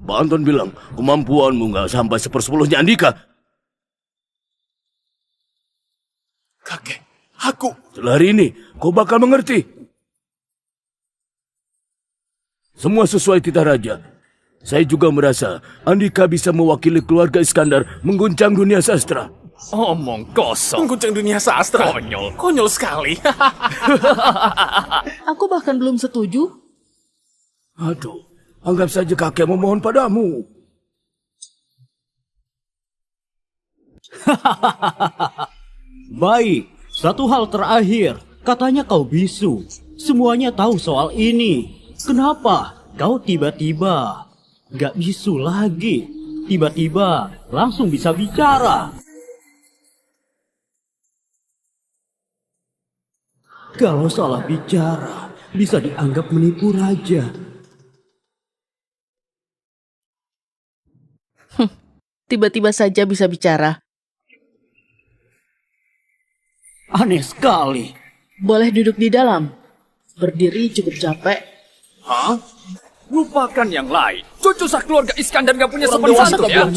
Pak Anton bilang, kemampuanmu nggak sampai 1/10-nya Andika. Kakek, aku. Setelah hari ini, kau bakal mengerti. Semua sesuai titah raja. Saya juga merasa Andika bisa mewakili keluarga Iskandar mengguncang dunia sastra. Omong kosong. Mengguncang dunia sastra. Konyol. Konyol sekali. Aku bahkan belum setuju. Aduh, anggap saja kakek memohon padamu. Baik, satu hal terakhir. Katanya kau bisu. Semuanya tahu soal ini. Kenapa kau tiba-tiba gak bisu lagi? Tiba-tiba langsung bisa bicara. Kalau salah bicara, bisa dianggap menipu raja. Tiba-tiba saja bisa bicara. Aneh sekali. Boleh duduk di dalam. Berdiri cukup capek. Hah? Lupakan yang lain. Cucu sah keluarga Iskandar gak punya sopan santun ya?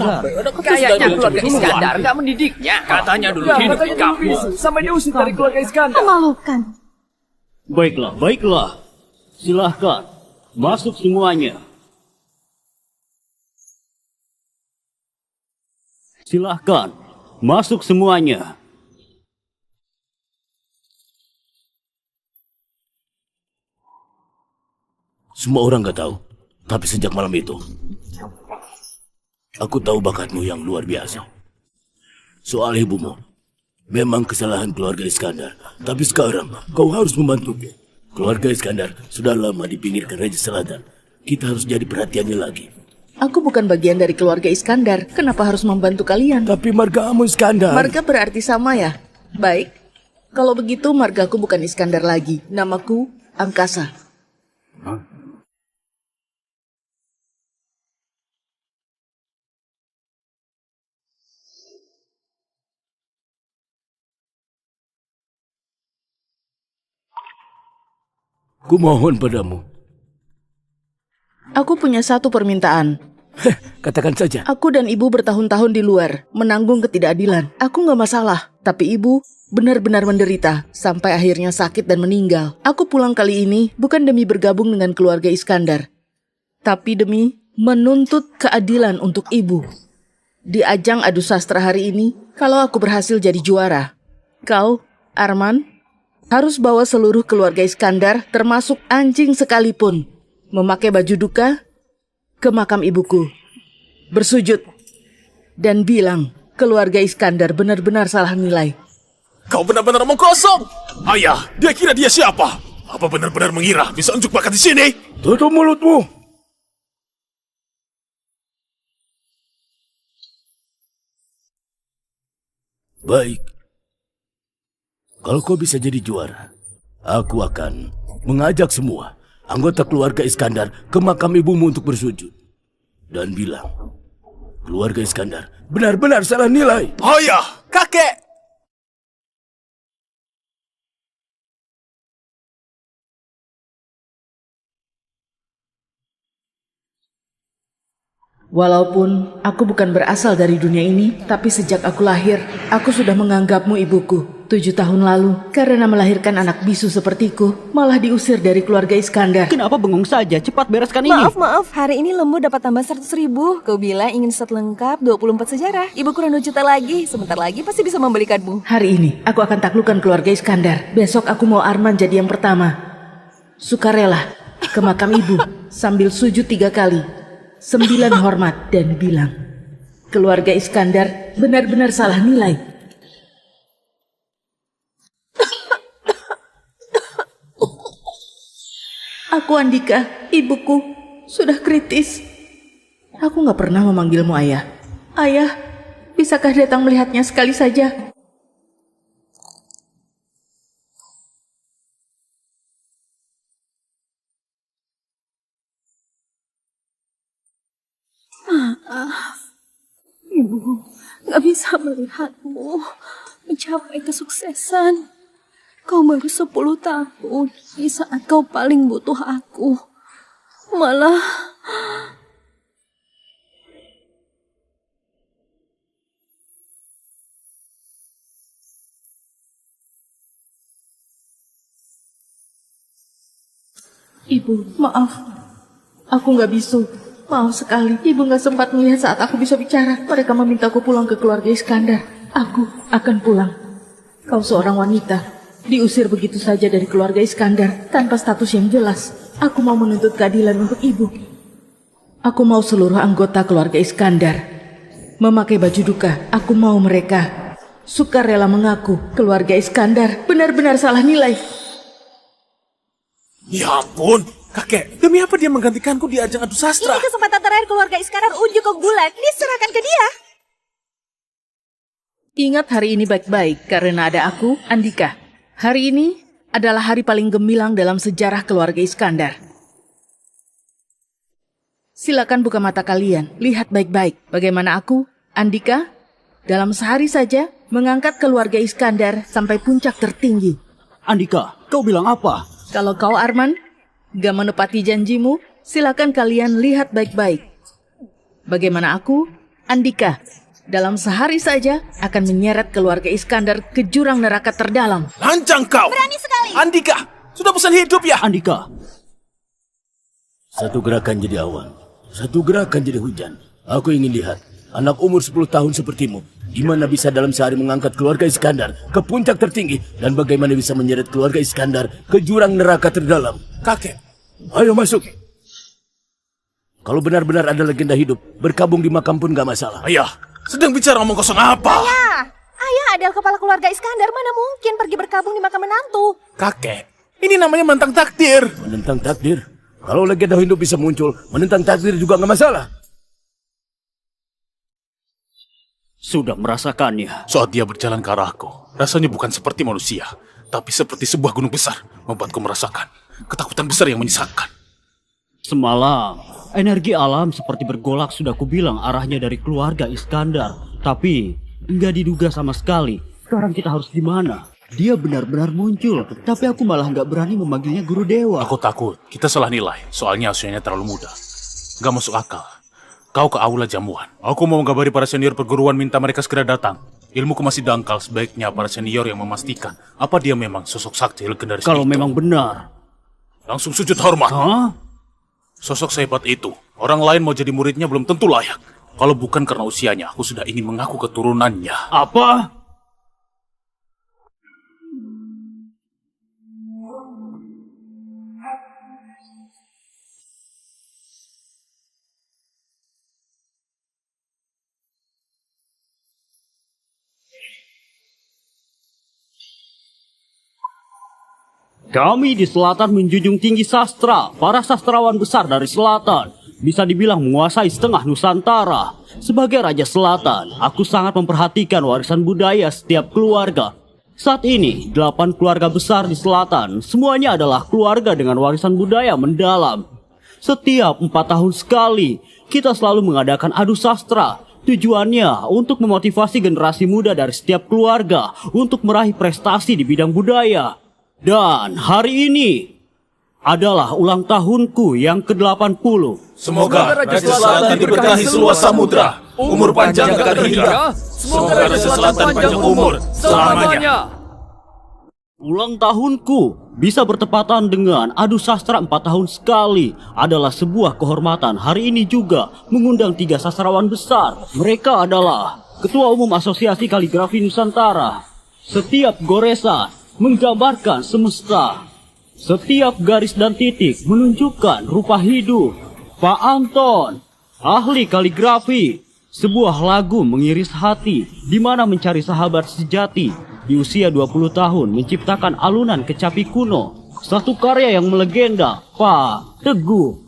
Kayaknya keluarga Iskandar gak mendidiknya. Katanya dulu hidup di kampung. Sampai diusir dari keluarga Iskandar. Memalukan. Baiklah. Silahkan. Masuk semuanya. Silahkan. Masuk semuanya. Semua orang gak tahu, tapi sejak malam itu, aku tahu bakatmu yang luar biasa. Soal ibumu, memang kesalahan keluarga Iskandar, tapi sekarang kau harus membantuku. Keluarga Iskandar sudah lama dipinggirkan Raja Selatan. Kita harus jadi perhatiannya lagi. Aku bukan bagian dari keluarga Iskandar. Kenapa harus membantu kalian? Tapi margamu Iskandar. Marga berarti sama ya? Baik. Kalau begitu margaku bukan Iskandar lagi. Namaku Angkasa. Hah? Kumohon padamu. Aku punya satu permintaan. Katakan saja. Aku dan ibu bertahun-tahun di luar, menanggung ketidakadilan. Aku nggak masalah, tapi ibu benar-benar menderita sampai akhirnya sakit dan meninggal. Aku pulang kali ini bukan demi bergabung dengan keluarga Iskandar, tapi demi menuntut keadilan untuk ibu. Di ajang adu sastra hari ini, kalau aku berhasil jadi juara, kau, Arman, harus bawa seluruh keluarga Iskandar, termasuk anjing sekalipun, memakai baju duka ke makam ibuku, bersujud, dan bilang keluarga Iskandar benar-benar salah nilai. Kau benar-benar omong kosong. Ayah, dia kira dia siapa? Apa benar-benar mengira bisa unjuk bakat di sini? Tutup mulutmu. Baik. Kalau kau bisa jadi juara, Aku akan mengajak semua anggota keluarga Iskandar ke makam ibumu untuk bersujud. Dan bilang, keluarga Iskandar benar-benar salah nilai. Oh ya, kakek! Walaupun aku bukan berasal dari dunia ini, tapi sejak aku lahir, aku sudah menganggapmu ibuku. 7 tahun lalu, karena melahirkan anak bisu sepertiku, malah diusir dari keluarga Iskandar. Kenapa bengong saja? Cepat bereskan ini. Maaf, hari ini Lembu dapat tambah 100.000. Kau bilang ingin set lengkap 24 sejarah. Ibu kurang 2 juta lagi, sebentar lagi pasti bisa membelikanmu. Hari ini, aku akan taklukkan keluarga Iskandar. Besok aku mau Arman jadi yang pertama. Sukarela, ke makam ibu, sambil sujud 3 kali. 9 hormat dan bilang, keluarga Iskandar benar-benar salah nilai. Aku Andika, ibuku, sudah kritis. Aku gak pernah memanggilmu ayah. Ayah, bisakah datang melihatnya sekali saja? Maaf, Ibu gak bisa melihatmu mencapai kesuksesan. Kau baru 10 tahun di saat kau paling butuh aku. Malah Ibu, maaf. Aku gak bisu. Maaf sekali, ibu gak sempat melihat saat aku bisa bicara. Mereka memintaku pulang ke keluarga Iskandar. Aku akan pulang. Kau seorang wanita, diusir begitu saja dari keluarga Iskandar tanpa status yang jelas. Aku mau menuntut keadilan untuk ibu. Aku mau seluruh anggota keluarga Iskandar memakai baju duka. Aku mau mereka sukarela mengaku keluarga Iskandar benar-benar salah nilai. Ya ampun, kakek, demi apa dia menggantikanku di ajang adu sastra? Ini kesempatan terakhir keluarga Iskandar unjuk keunggulan. Diserahkan ke dia. Ingat hari ini baik-baik karena ada aku, Andika. Hari ini adalah hari paling gemilang dalam sejarah keluarga Iskandar. Silakan buka mata kalian, lihat baik-baik bagaimana aku, Andika, dalam sehari saja mengangkat keluarga Iskandar sampai puncak tertinggi. Andika, kau bilang apa? Kalau kau, Arman, gak menepati janjimu, silakan kalian lihat baik-baik. Bagaimana aku, Andika, dalam sehari saja akan menyeret keluarga Iskandar ke jurang neraka terdalam. Lancang kau! Berani sekali! Andika, sudah bosan hidup ya? Andika. Satu gerakan jadi awan, satu gerakan jadi hujan. Aku ingin lihat anak umur 10 tahun sepertimu, gimana bisa dalam sehari mengangkat keluarga Iskandar ke puncak tertinggi dan bagaimana bisa menyeret keluarga Iskandar ke jurang neraka terdalam. Kakek, ayo masuk. Kalau benar-benar ada legenda hidup, berkabung di makam pun gak masalah. Ayah, sedang bicara omong kosong apa? Ayah adalah kepala keluarga Iskandar. Mana mungkin pergi berkabung di makam menantu? Kakek, ini namanya menentang takdir. Menentang takdir? Kalau legenda hidup bisa muncul, menentang takdir juga gak masalah. Sudah merasakannya. Saat dia berjalan ke arahku, rasanya bukan seperti manusia, tapi seperti sebuah gunung besar, membuatku merasakan ketakutan besar yang menyisakan. Semalam, energi alam seperti bergolak sudah kubilang arahnya dari keluarga Iskandar. Tapi, nggak diduga sama sekali. Sekarang kita harus di mana? Dia benar-benar muncul, tapi aku malah nggak berani memanggilnya guru dewa. Aku takut kita salah nilai, soalnya usianya terlalu muda. Gak masuk akal. Kau ke aula jamuan. Aku mau mengabari para senior perguruan minta mereka segera datang. Ilmuku masih dangkal, sebaiknya para senior yang memastikan apa dia memang sosok sakti legendaris itu. Kalau memang benar. Langsung sujud hormat. Hah? Sosok sehebat itu, orang lain mau jadi muridnya belum tentu layak. Kalau bukan karena usianya, aku sudah ingin mengaku keturunannya. Apa? Kami di selatan menjunjung tinggi sastra. Para sastrawan besar dari selatan bisa dibilang menguasai setengah Nusantara. Sebagai Raja Selatan, aku sangat memperhatikan warisan budaya setiap keluarga. Saat ini, 8 keluarga besar di selatan, semuanya adalah keluarga dengan warisan budaya mendalam. Setiap 4 tahun sekali, kita selalu mengadakan adu sastra. Tujuannya untuk memotivasi generasi muda dari setiap keluarga untuk meraih prestasi di bidang budaya. Dan hari ini adalah ulang tahunku yang ke-80. Semoga Raja Selatan diberkahi seluas samudra, umur panjang kekal hingga. Semoga Raja Selatan panjang umur selamanya. Ulang tahunku bisa bertepatan dengan adu sastra 4 tahun sekali adalah sebuah kehormatan. Hari ini juga mengundang 3 sastrawan besar. Mereka adalah Ketua Umum Asosiasi Kaligrafi Nusantara. Setiap goresan menggambarkan semesta. Setiap garis dan titik menunjukkan rupa hidup. Pak Anton, ahli kaligrafi. Sebuah lagu mengiris hati di mana mencari sahabat sejati. Di usia 20 tahun menciptakan alunan kecapi kuno. Satu karya yang melegenda, Pak Teguh.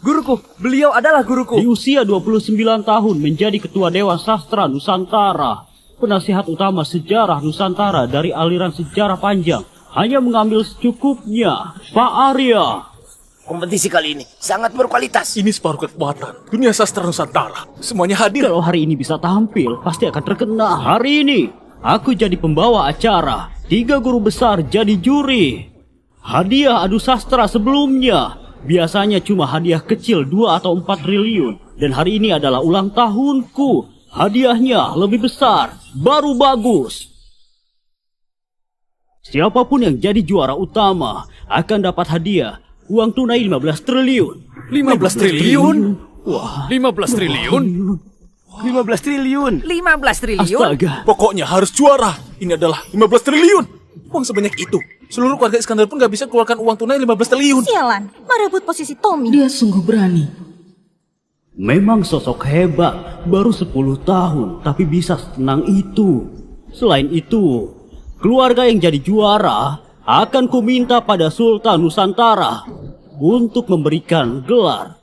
Guruku, beliau adalah guruku. Di usia 29 tahun menjadi Ketua Dewan Sastra Nusantara. Penasihat utama sejarah Nusantara dari aliran sejarah panjang. Hanya mengambil secukupnya, Pak Arya. Kompetisi kali ini sangat berkualitas. Ini separuh kekuatan dunia sastra Nusantara. Semuanya hadir. Kalau hari ini bisa tampil, pasti akan terkenal. Hari ini, aku jadi pembawa acara. 3 guru besar jadi juri. Hadiah adu sastra sebelumnya biasanya cuma hadiah kecil 2 atau 4 triliun. Dan hari ini adalah ulang tahunku. Hadiahnya lebih besar, baru bagus. Siapapun yang jadi juara utama akan dapat hadiah uang tunai 15 triliun. 15 triliun? Wah, 15 triliun? 15 triliun. 15 triliun? Astaga. Pokoknya harus juara. Ini adalah 15 triliun. Uang sebanyak itu. Seluruh keluarga Iskandar pun gak bisa keluarkan uang tunai 15 triliun. Sialan, merebut posisi Tommy. Dia sungguh berani. Memang sosok hebat, baru 10 tahun, tapi bisa setenang itu. Selain itu, keluarga yang jadi juara akan kuminta pada Sultan Nusantara untuk memberikan gelar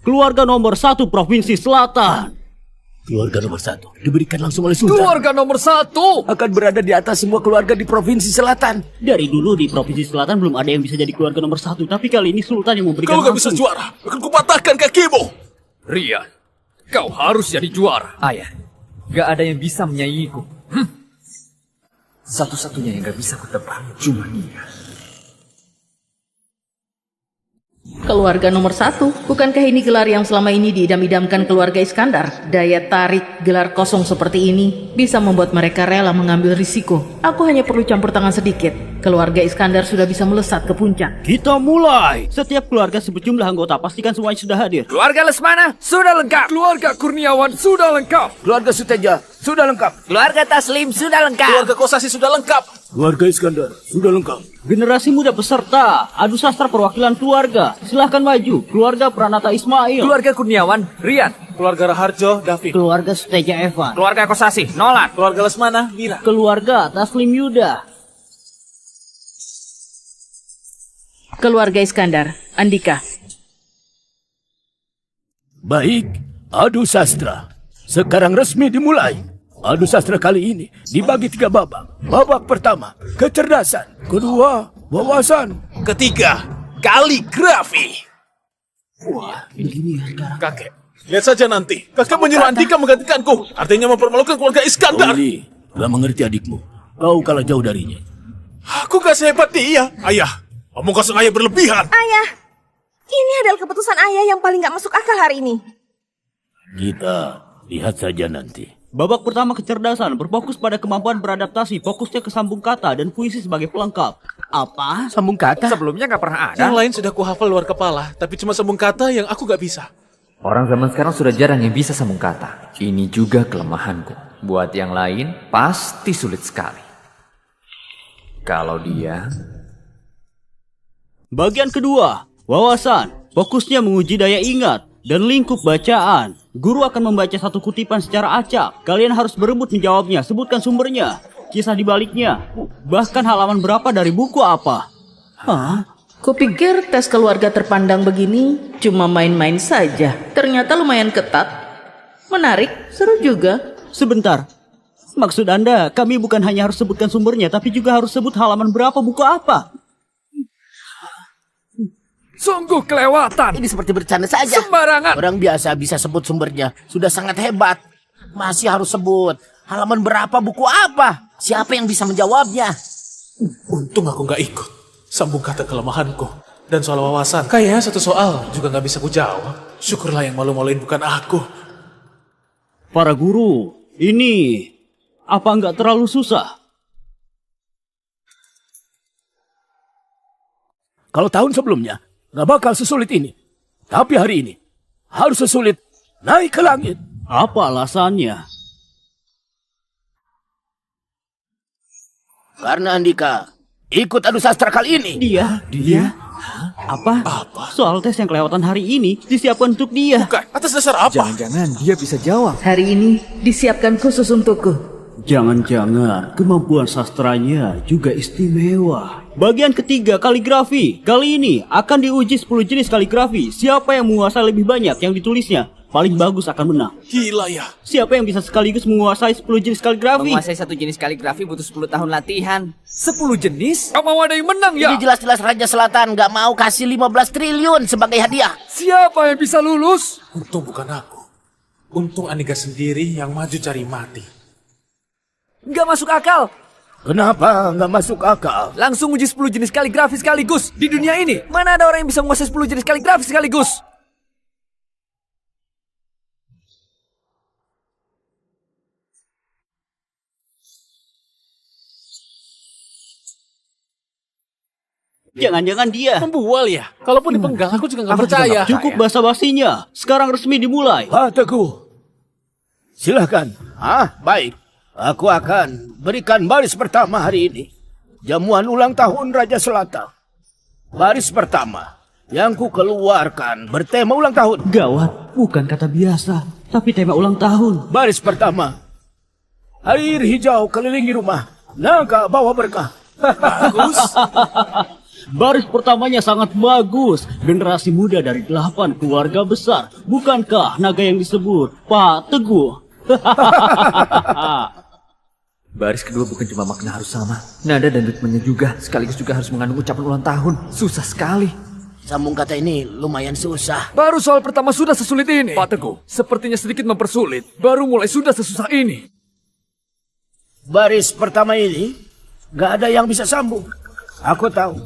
keluarga nomor 1 Provinsi Selatan. Keluarga nomor 1 diberikan langsung oleh Sultan. Keluarga nomor 1 akan berada di atas semua keluarga di Provinsi Selatan. Dari dulu di Provinsi Selatan belum ada yang bisa jadi keluarga nomor 1, tapi kali ini Sultan yang memberikan. Kalau gak bisa juara, akan kupatahkan kakimu. Rian, kau harus jadi juara. Ayah, gak ada yang bisa menyaingiku. Satu-satunya yang gak bisa kutebak cuma dia. Keluarga nomor 1, bukankah ini gelar yang selama ini diidam-idamkan keluarga Iskandar? Daya tarik gelar kosong seperti ini bisa membuat mereka rela mengambil risiko. Aku hanya perlu campur tangan sedikit. Keluarga Iskandar sudah bisa melesat ke puncak. Kita mulai. Setiap keluarga sejumlah anggota, pastikan semuanya sudah hadir. Keluarga Lesmana sudah lengkap. Keluarga Kurniawan sudah lengkap. Keluarga Suteja sudah lengkap. Keluarga Taslim sudah lengkap. Keluarga Kosasi sudah lengkap. Keluarga Iskandar sudah lengkap. Generasi muda peserta adu sastra perwakilan keluarga, silahkan maju. Keluarga Pranata Ismail. Keluarga Kurniawan, Rian. Keluarga Raharjo, David. Keluarga Suteja Evan. Keluarga Kosasi, Nolan. Keluarga Lesmana, Mira. Keluarga Taslim Yuda. Keluarga Iskandar, Andika. Baik, adu sastra sekarang resmi dimulai. Adu sastra kali ini dibagi 3 babak. Babak pertama, kecerdasan. Kedua, wawasan. Ketiga, kaligrafi. Wah, ini sekarang. Kakek, lihat saja nanti. Kakek menyuruh Andika menggantikanku. Artinya mempermalukan keluarga Iskandar. Oli, gak mengerti adikmu. Kau kalah jauh darinya. Aku gak sehebat dia. Ayah, omong kosong ayah berlebihan. Ayah, ini adalah keputusan ayah yang paling gak masuk akal hari ini. Kita lihat saja nanti. Babak pertama kecerdasan berfokus pada kemampuan beradaptasi, fokusnya ke sambung kata dan puisi sebagai pelengkap. Apa? Sambung kata? Sebelumnya gak pernah ada. Yang lain sudah kuhafal luar kepala, tapi cuma sambung kata yang aku gak bisa. Orang zaman sekarang sudah jarang yang bisa sambung kata. Ini juga kelemahanku. Buat yang lain pasti sulit sekali. Kalau dia... Bagian kedua, wawasan. Fokusnya menguji daya ingat dan lingkup bacaan. Guru akan membaca satu kutipan secara acak. Kalian harus berebut menjawabnya. Sebutkan sumbernya, kisah di baliknya, bahkan halaman berapa dari buku apa. Hah? Kupikir tes keluarga terpandang begini cuma main-main saja. Ternyata lumayan ketat. Menarik, seru juga. Sebentar. Maksud Anda, kami bukan hanya harus sebutkan sumbernya, tapi juga harus sebut halaman berapa buku apa. Sungguh kelewatan. Ini seperti bercanda saja. Sembarangan. Orang biasa bisa sebut sumbernya. Sudah sangat hebat. Masih harus sebut halaman berapa buku apa. Siapa yang bisa menjawabnya? Untung aku nggak ikut. Sambung kata kelemahanku. Dan soal wawasan, kayaknya satu soal juga nggak bisa ku jawab. Syukurlah yang malu-maluin bukan aku. Para guru, ini apa nggak terlalu susah? Kalau tahun sebelumnya, nggak bakal sesulit ini. Tapi hari ini, harus sesulit naik ke langit. Apa alasannya? Karena Andika ikut adu sastra kali ini. Dia? Apa? Soal tes yang kelewatan hari ini disiapkan untuk dia. Bukan, atas dasar apa? Jangan-jangan dia bisa jawab. Hari ini disiapkan khusus untukku. Jangan-jangan kemampuan sastranya juga istimewa. Bagian ketiga, kaligrafi. Kali ini akan diuji 10 jenis kaligrafi. Siapa yang menguasai lebih banyak yang ditulisnya, paling bagus akan menang. Gila ya. Siapa yang bisa sekaligus menguasai 10 jenis kaligrafi? Menguasai satu jenis kaligrafi butuh 10 tahun latihan. 10 jenis? Gak mau ada yang menang ya? Ini jelas-jelas Raja Selatan nggak mau kasih 15 triliun sebagai hadiah. Siapa yang bisa lulus? Untung bukan aku. Untung Andika sendiri yang maju cari mati. Gak masuk akal. Kenapa nggak masuk akal? Langsung uji 10 jenis kaligrafi sekaligus. Di dunia ini, mana ada orang yang bisa menguasai 10 jenis kaligrafi sekaligus? Jangan-jangan dia. Membual ya? Kalaupun dipenggal aku juga nggak percaya. Cukup basa-basinya. Sekarang resmi dimulai. Pak Teguh, silahkan. Baik. Aku akan berikan baris pertama hari ini. Jamuan ulang tahun Raja Selatan. Baris pertama yang ku keluarkan bertema ulang tahun. Gawat, bukan kata biasa, tapi tema ulang tahun. Baris pertama. Air hijau kelilingi rumah. Naga bawa berkah. Bagus. Baris pertamanya sangat bagus. Generasi muda dari 8 keluarga besar. Bukankah naga yang disebut Pak Teguh? Baris kedua bukan cuma makna harus sama, nada dan ritmenya juga, sekaligus juga harus mengandung ucapan ulang tahun. Susah sekali. Sambung kata ini lumayan susah. Baru soal pertama sudah sesulit ini. Pak Teguh, sepertinya sedikit mempersulit. Baru mulai sudah sesusah ini. Baris pertama ini gak ada yang bisa sambung. Aku tahu.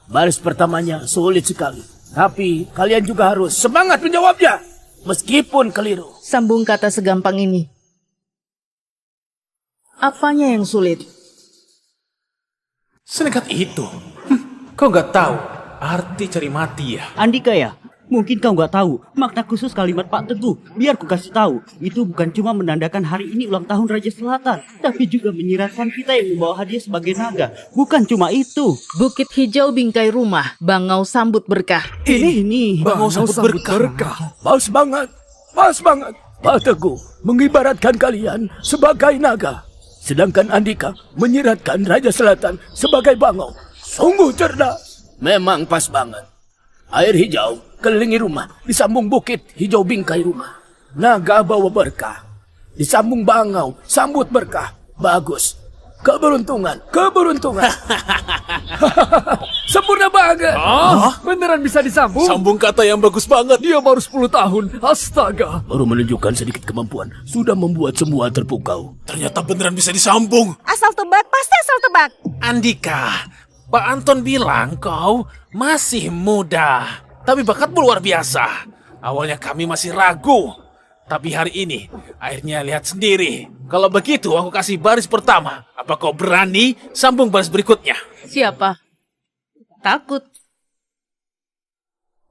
Baris pertamanya sulit sekali. Tapi kalian juga harus semangat menjawabnya. Meskipun keliru. Sambung kata segampang ini. Apanya yang sulit? Senekat itu. Kau nggak tahu arti cari mati ya? Andika ya? Mungkin kau nggak tahu makna khusus kalimat Pak Teguh. Biar ku kasih tahu. Itu bukan cuma menandakan hari ini ulang tahun Raja Selatan, tapi juga menyiratkan kita yang membawa hadiah sebagai naga. Bukan cuma itu. Bukit hijau bingkai rumah, bangau sambut berkah. Ini Bangau sambut berkah. Pas banget. Pas banget. Pak Teguh mengibaratkan kalian sebagai naga. Sedangkan Andika menyiratkan Raja Selatan sebagai bangau. Sungguh cerdas. Memang pas banget. Air hijau kelilingi rumah, disambung bukit hijau bingkai rumah. Naga bawa berkah. Disambung bangau, sambut berkah. Bagus. Keberuntungan, keberuntungan. Sempurna banget. Beneran bisa disambung? Sambung kata yang bagus banget. Dia baru 10 tahun. Astaga. Baru menunjukkan sedikit kemampuan, sudah membuat semua terpukau. Ternyata beneran bisa disambung. Asal tebak, pasti asal tebak. Andika, Pak Anton bilang kau masih muda, tapi bakatmu luar biasa. Awalnya kami masih ragu, tapi hari ini akhirnya lihat sendiri. Kalau begitu aku kasih baris pertama. Apa kau berani sambung baris berikutnya? Siapa? Takut.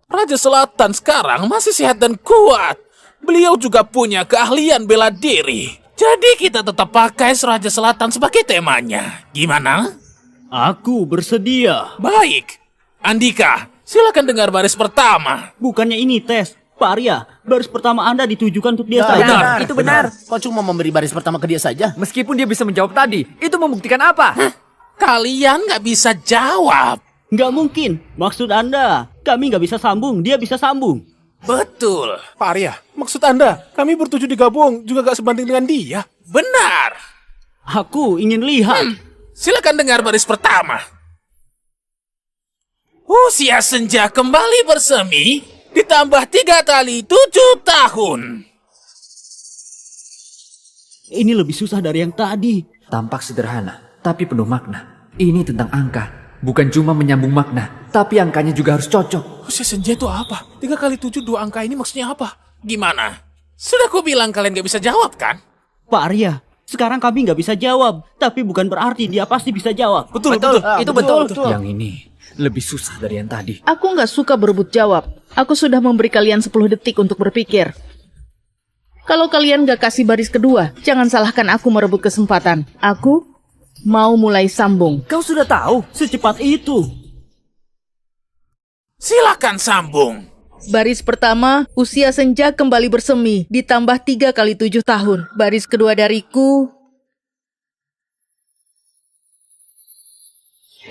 Raja Selatan sekarang masih sehat dan kuat. Beliau juga punya keahlian bela diri. Jadi kita tetap pakai Raja Selatan sebagai temanya. Gimana? Aku bersedia. Baik. Andika, silakan dengar baris pertama. Bukannya ini tes. Pak Arya, baris pertama Anda ditujukan untuk dia saja. Benar, itu benar. Kau cuma memberi baris pertama ke dia saja. Meskipun dia bisa menjawab tadi, itu membuktikan apa? Kalian nggak bisa jawab. Nggak mungkin. Maksud Anda, kami nggak bisa sambung, dia bisa sambung. Betul. Pak Arya, maksud Anda, kami bertujuh digabung juga gak sebanding dengan dia? Benar. Aku ingin lihat. Silakan dengar baris pertama. Usia senja kembali bersemi ditambah 3 kali 7 tahun. Ini lebih susah dari yang tadi. Tampak sederhana, tapi penuh makna. Ini tentang angka. Bukan cuma menyambung makna, tapi angkanya juga harus cocok. Usia senja itu apa? 3 kali 7 2 angka ini maksudnya apa? Gimana? Sudah ku bilang kalian gak bisa jawab kan? Pak Arya, sekarang kami nggak bisa jawab. Tapi bukan berarti dia pasti bisa jawab. Betul. Itu betul. Yang ini lebih susah dari yang tadi. Aku nggak suka berebut jawab. Aku sudah memberi kalian 10 detik untuk berpikir. Kalau kalian gak kasih baris kedua, jangan salahkan aku merebut kesempatan. Aku mau mulai sambung. Kau sudah tahu secepat itu. Silakan sambung. Baris pertama, usia senja kembali bersemi, ditambah 3 kali 7 tahun. Baris kedua dariku,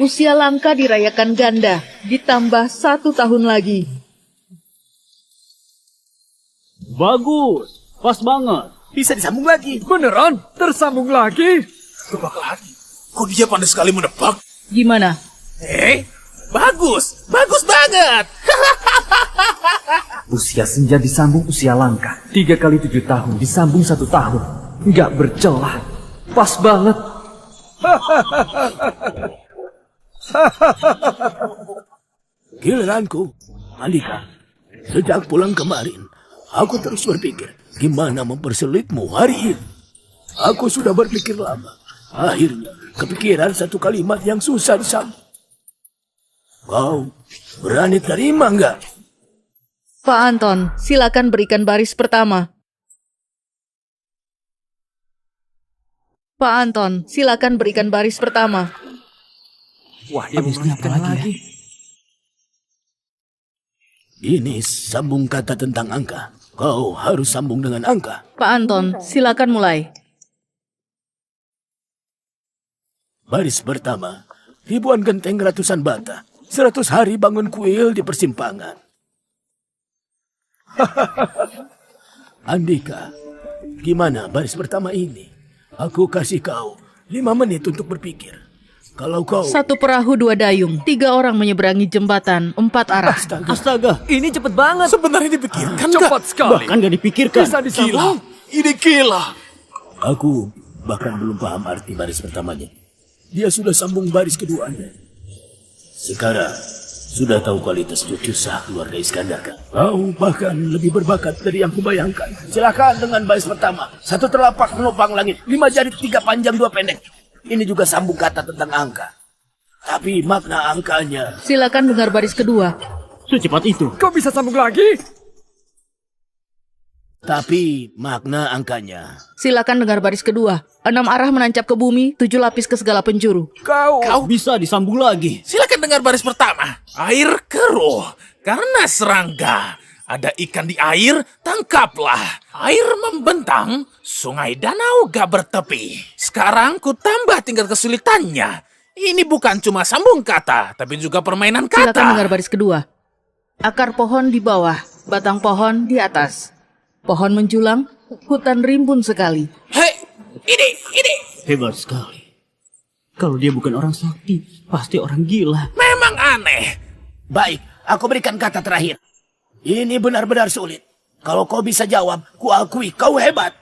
usia langka dirayakan ganda, ditambah 1 tahun lagi. Bagus, pas banget. Bisa disambung lagi. Beneran? Tersambung lagi? Tebak lagi. Kok dia pandai sekali menebak? Gimana? Bagus banget. Usia senja disambung usia langka. 3 kali 7 tahun disambung 1 tahun. Nggak bercelah. Pas banget. Giliranku, Andika. Sejak pulang kemarin, aku terus berpikir gimana mempersulitmu hari ini. Aku sudah berpikir lama. Akhirnya, kepikiran satu kalimat yang susah disambung. Kau berani terima nggak? Pak Anton, silakan berikan baris pertama. Pak Anton, silakan berikan baris pertama. Wah, dia mengingatkan lagi. Ini sambung kata tentang angka. Kau harus sambung dengan angka. Pak Anton, silakan mulai. Baris pertama, ribuan genteng ratusan bata. 100 hari bangun kuil di persimpangan. Andika, gimana baris pertama ini? Aku kasih kau 5 menit untuk berpikir. Kalau kau... 1 perahu 2 dayung, 3 orang menyeberangi jembatan 4 arah. Astaga, ini cepet banget. Sebenarnya dipikirkan Cepat sekali. bahkan gak dipikirkan. Bisa disambung. Ini gila. Aku bahkan belum paham arti baris pertamanya. Dia sudah sambung baris keduanya. Sekarang, sudah tahu kualitas cucu sah keluarga Iskandar kan? Kau bahkan lebih berbakat dari yang kubayangkan. Silakan dengan baris pertama. 1 telapak menopang langit, 5 jari 3 panjang 2 pendek. Ini juga sambung kata tentang angka. Tapi makna angkanya... Silakan dengar baris kedua. Secepat itu. Kau bisa sambung lagi? Tapi makna angkanya... Silakan dengar baris kedua. 6 arah menancap ke bumi, 7 lapis ke segala penjuru. Kau bisa disambung lagi. Silakan dengar baris pertama. Air keruh karena serangga. Ada ikan di air, tangkaplah. Air membentang, sungai danau gak bertepi. Sekarang ku tambah tingkat kesulitannya. Ini bukan cuma sambung kata, tapi juga permainan kata. Silakan dengar baris kedua. Akar pohon di bawah, batang pohon di atas. Pohon menjulang, hutan rimbun sekali. Hei, ini. Hebat sekali. Kalau dia bukan orang sakti, pasti orang gila. Memang aneh. Baik, aku berikan kata terakhir. Ini benar-benar sulit. Kalau kau bisa jawab, kuakui kau hebat.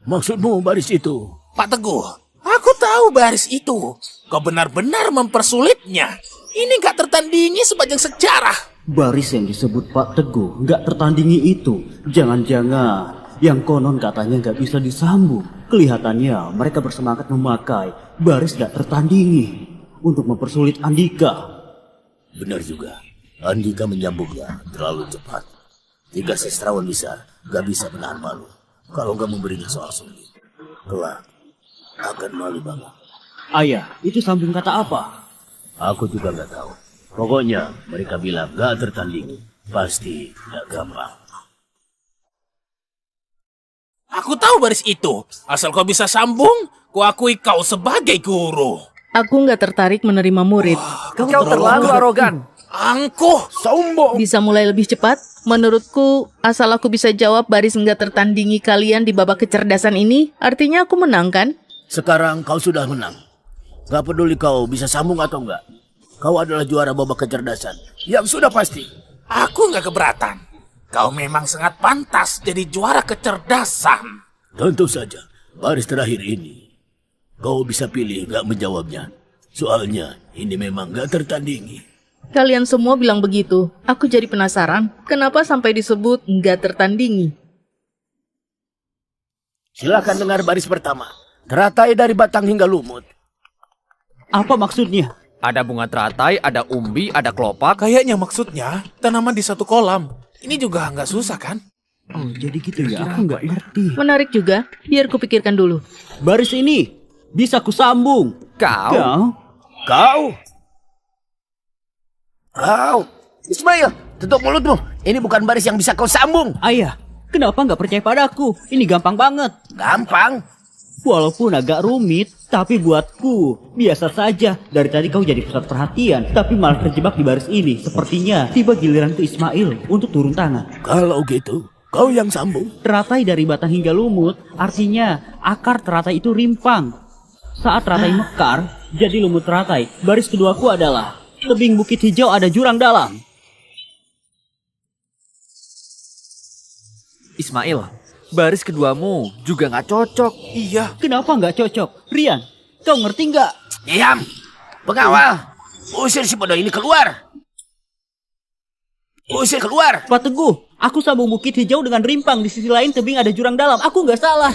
Maksudmu baris itu? Pak Teguh, aku tahu baris itu. Kau benar-benar mempersulitnya. Ini gak tertandingi sepanjang sejarah. Baris yang disebut Pak Teguh nggak tertandingi itu. Jangan-jangan yang konon katanya nggak bisa disambung. Kelihatannya mereka bersemangat memakai baris nggak tertandingi untuk mempersulit Andika. Benar juga. Andika menyambungnya terlalu cepat. 3 sastrawan besar gak bisa menahan malu. Kalau gak memberinya soal sulit, kelak akan malu banget. Ayah, itu sambung kata apa? Aku juga gak tahu. Pokoknya mereka bilang gak tertandingi. Pasti gak gampang. Aku tahu baris itu. Asal kau bisa sambung, kuakui kau sebagai guru. Aku nggak tertarik menerima murid. Kau terlalu arogan. Angkuh, sombong. Bisa mulai lebih cepat? Menurutku, asal aku bisa jawab baris nggak tertandingi kalian di babak kecerdasan ini, artinya aku menang kan? Sekarang kau sudah menang. Gak peduli kau bisa sambung atau enggak. Kau adalah juara babak kecerdasan. Yang sudah pasti. Aku nggak keberatan. Kau memang sangat pantas jadi juara kecerdasan. Tentu saja, baris terakhir ini. Kau bisa pilih gak menjawabnya. Soalnya ini memang gak tertandingi. Kalian semua bilang begitu. Aku jadi penasaran, kenapa sampai disebut nggak tertandingi? Silakan dengar baris pertama. Teratai dari batang hingga lumut. Apa maksudnya? Ada bunga teratai, ada umbi, ada kelopak. Kayaknya maksudnya tanaman di satu kolam. Ini juga nggak susah kan? Oh, jadi gitu ya? Aku nggak ngerti. Menarik juga, biar kupikirkan dulu. Baris ini bisa kusambung. Kau? Ismail, tutup mulutmu. Ini bukan baris yang bisa kau sambung. Ayah, kenapa nggak percaya padaku? Ini gampang banget. Gampang? Walaupun agak rumit, tapi buatku biasa saja. Dari tadi kau jadi pusat perhatian, tapi malah terjebak di baris ini. Sepertinya tiba giliran ke Ismail untuk turun tangan. Kalau gitu, kau yang sambung. Teratai dari batang hingga lumut, artinya akar teratai itu rimpang. Saat teratai mekar, jadi lumut teratai. Baris keduaku adalah tebing bukit hijau ada jurang dalam. Ismail, baris keduamu juga nggak cocok. Iya. Kenapa nggak cocok? Rian, kau ngerti nggak? Diam! Pengawal! Usir si bodoh ini keluar! Usir keluar! Pak Teguh, aku sambung bukit hijau dengan rimpang. Di sisi lain tebing ada jurang dalam. Aku nggak salah.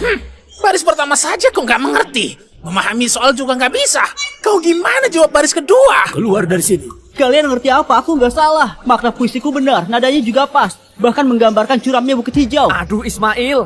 Baris pertama saja kau nggak mengerti. Memahami soal juga nggak bisa. Kau gimana jawab baris kedua? Keluar dari sini. Kalian ngerti apa? Aku nggak salah. Makna puisiku benar. Nadanya juga pas. Bahkan menggambarkan curamnya bukit hijau. Aduh Ismail,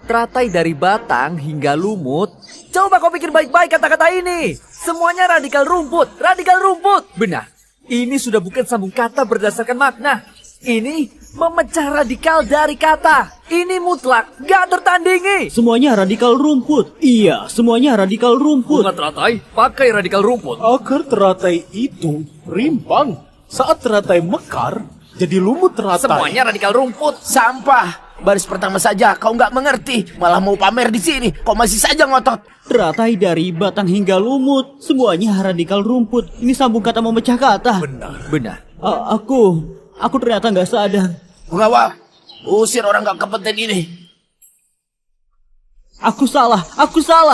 teratai dari batang hingga lumut. Coba kau pikir baik-baik kata-kata ini. Semuanya radikal rumput, radikal rumput. Benar, ini sudah bukan sambung kata berdasarkan makna. Ini memecah radikal dari kata. Ini mutlak, gak tertandingi. Semuanya radikal rumput. Iya, semuanya radikal rumput. Bunga teratai pakai radikal rumput. Akar teratai itu rimpang. Saat teratai mekar, jadi lumut teratai. Semuanya radikal rumput. Sampah. Baris pertama saja kau nggak mengerti. Malah mau pamer di sini. Kau masih saja ngotot. Teratai dari batang hingga lumut. Semuanya radikal rumput. Ini sambung kata memecah kata. Benar. Aku ternyata nggak sadar. Pengawal, usir orang nggak kompeten ini. Aku salah.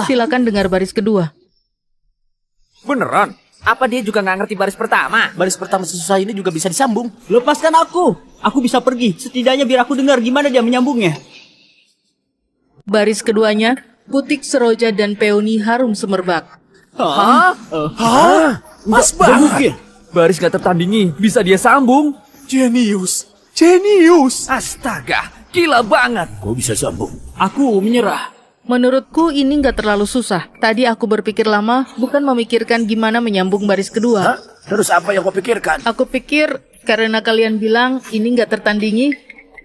Silakan dengar baris kedua. Beneran? Apa dia juga nggak ngerti baris pertama? Baris pertama sesusah ini juga bisa disambung. Lepaskan aku. Aku bisa pergi. Setidaknya biar aku dengar gimana dia menyambungnya. Baris keduanya, Putik Seroja dan Peony Harum Semerbak. Hah? Mas banget. Baris nggak tertandingi. Bisa dia sambung. Jenius. Astaga, gila banget. Kau bisa sambung. Aku menyerah. Menurutku ini nggak terlalu susah. Tadi aku berpikir lama, bukan memikirkan gimana menyambung baris kedua. Hah? Terus apa yang kau pikirkan? Aku pikir karena kalian bilang ini nggak tertandingi,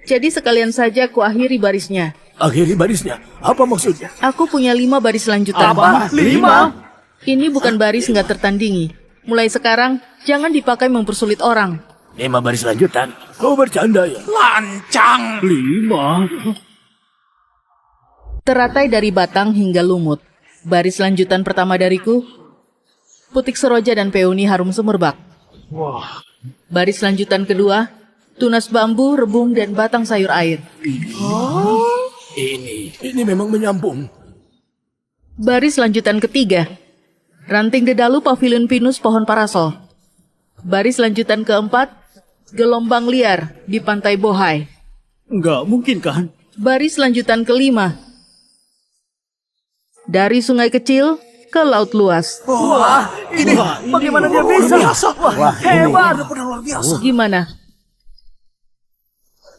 jadi sekalian saja aku akhiri barisnya. Akhiri barisnya? Apa maksudnya? Aku punya 5 baris lanjutan. Apa? 5? Ini bukan baris nggak tertandingi. Mulai sekarang, jangan dipakai mempersulit orang. 5 baris lanjutan? Kau bercanda ya? Lancang. 5? Teratai dari batang hingga lumut. Baris lanjutan pertama dariku, Putik Seroja dan Peony Harum Semerbak. Wah. Baris lanjutan kedua, tunas bambu, rebung, dan batang sayur air. Ini memang menyambung. Baris lanjutan ketiga, ranting dedalu, pavilion pinus, pohon parasol. Baris lanjutan keempat, gelombang liar di pantai Bohai. Nggak mungkin kan? Baris lanjutan kelima, dari sungai kecil ke laut luas. Wah, ini bagaimana dia bisa? Wah, Hebat. Luar biasa. Gimana?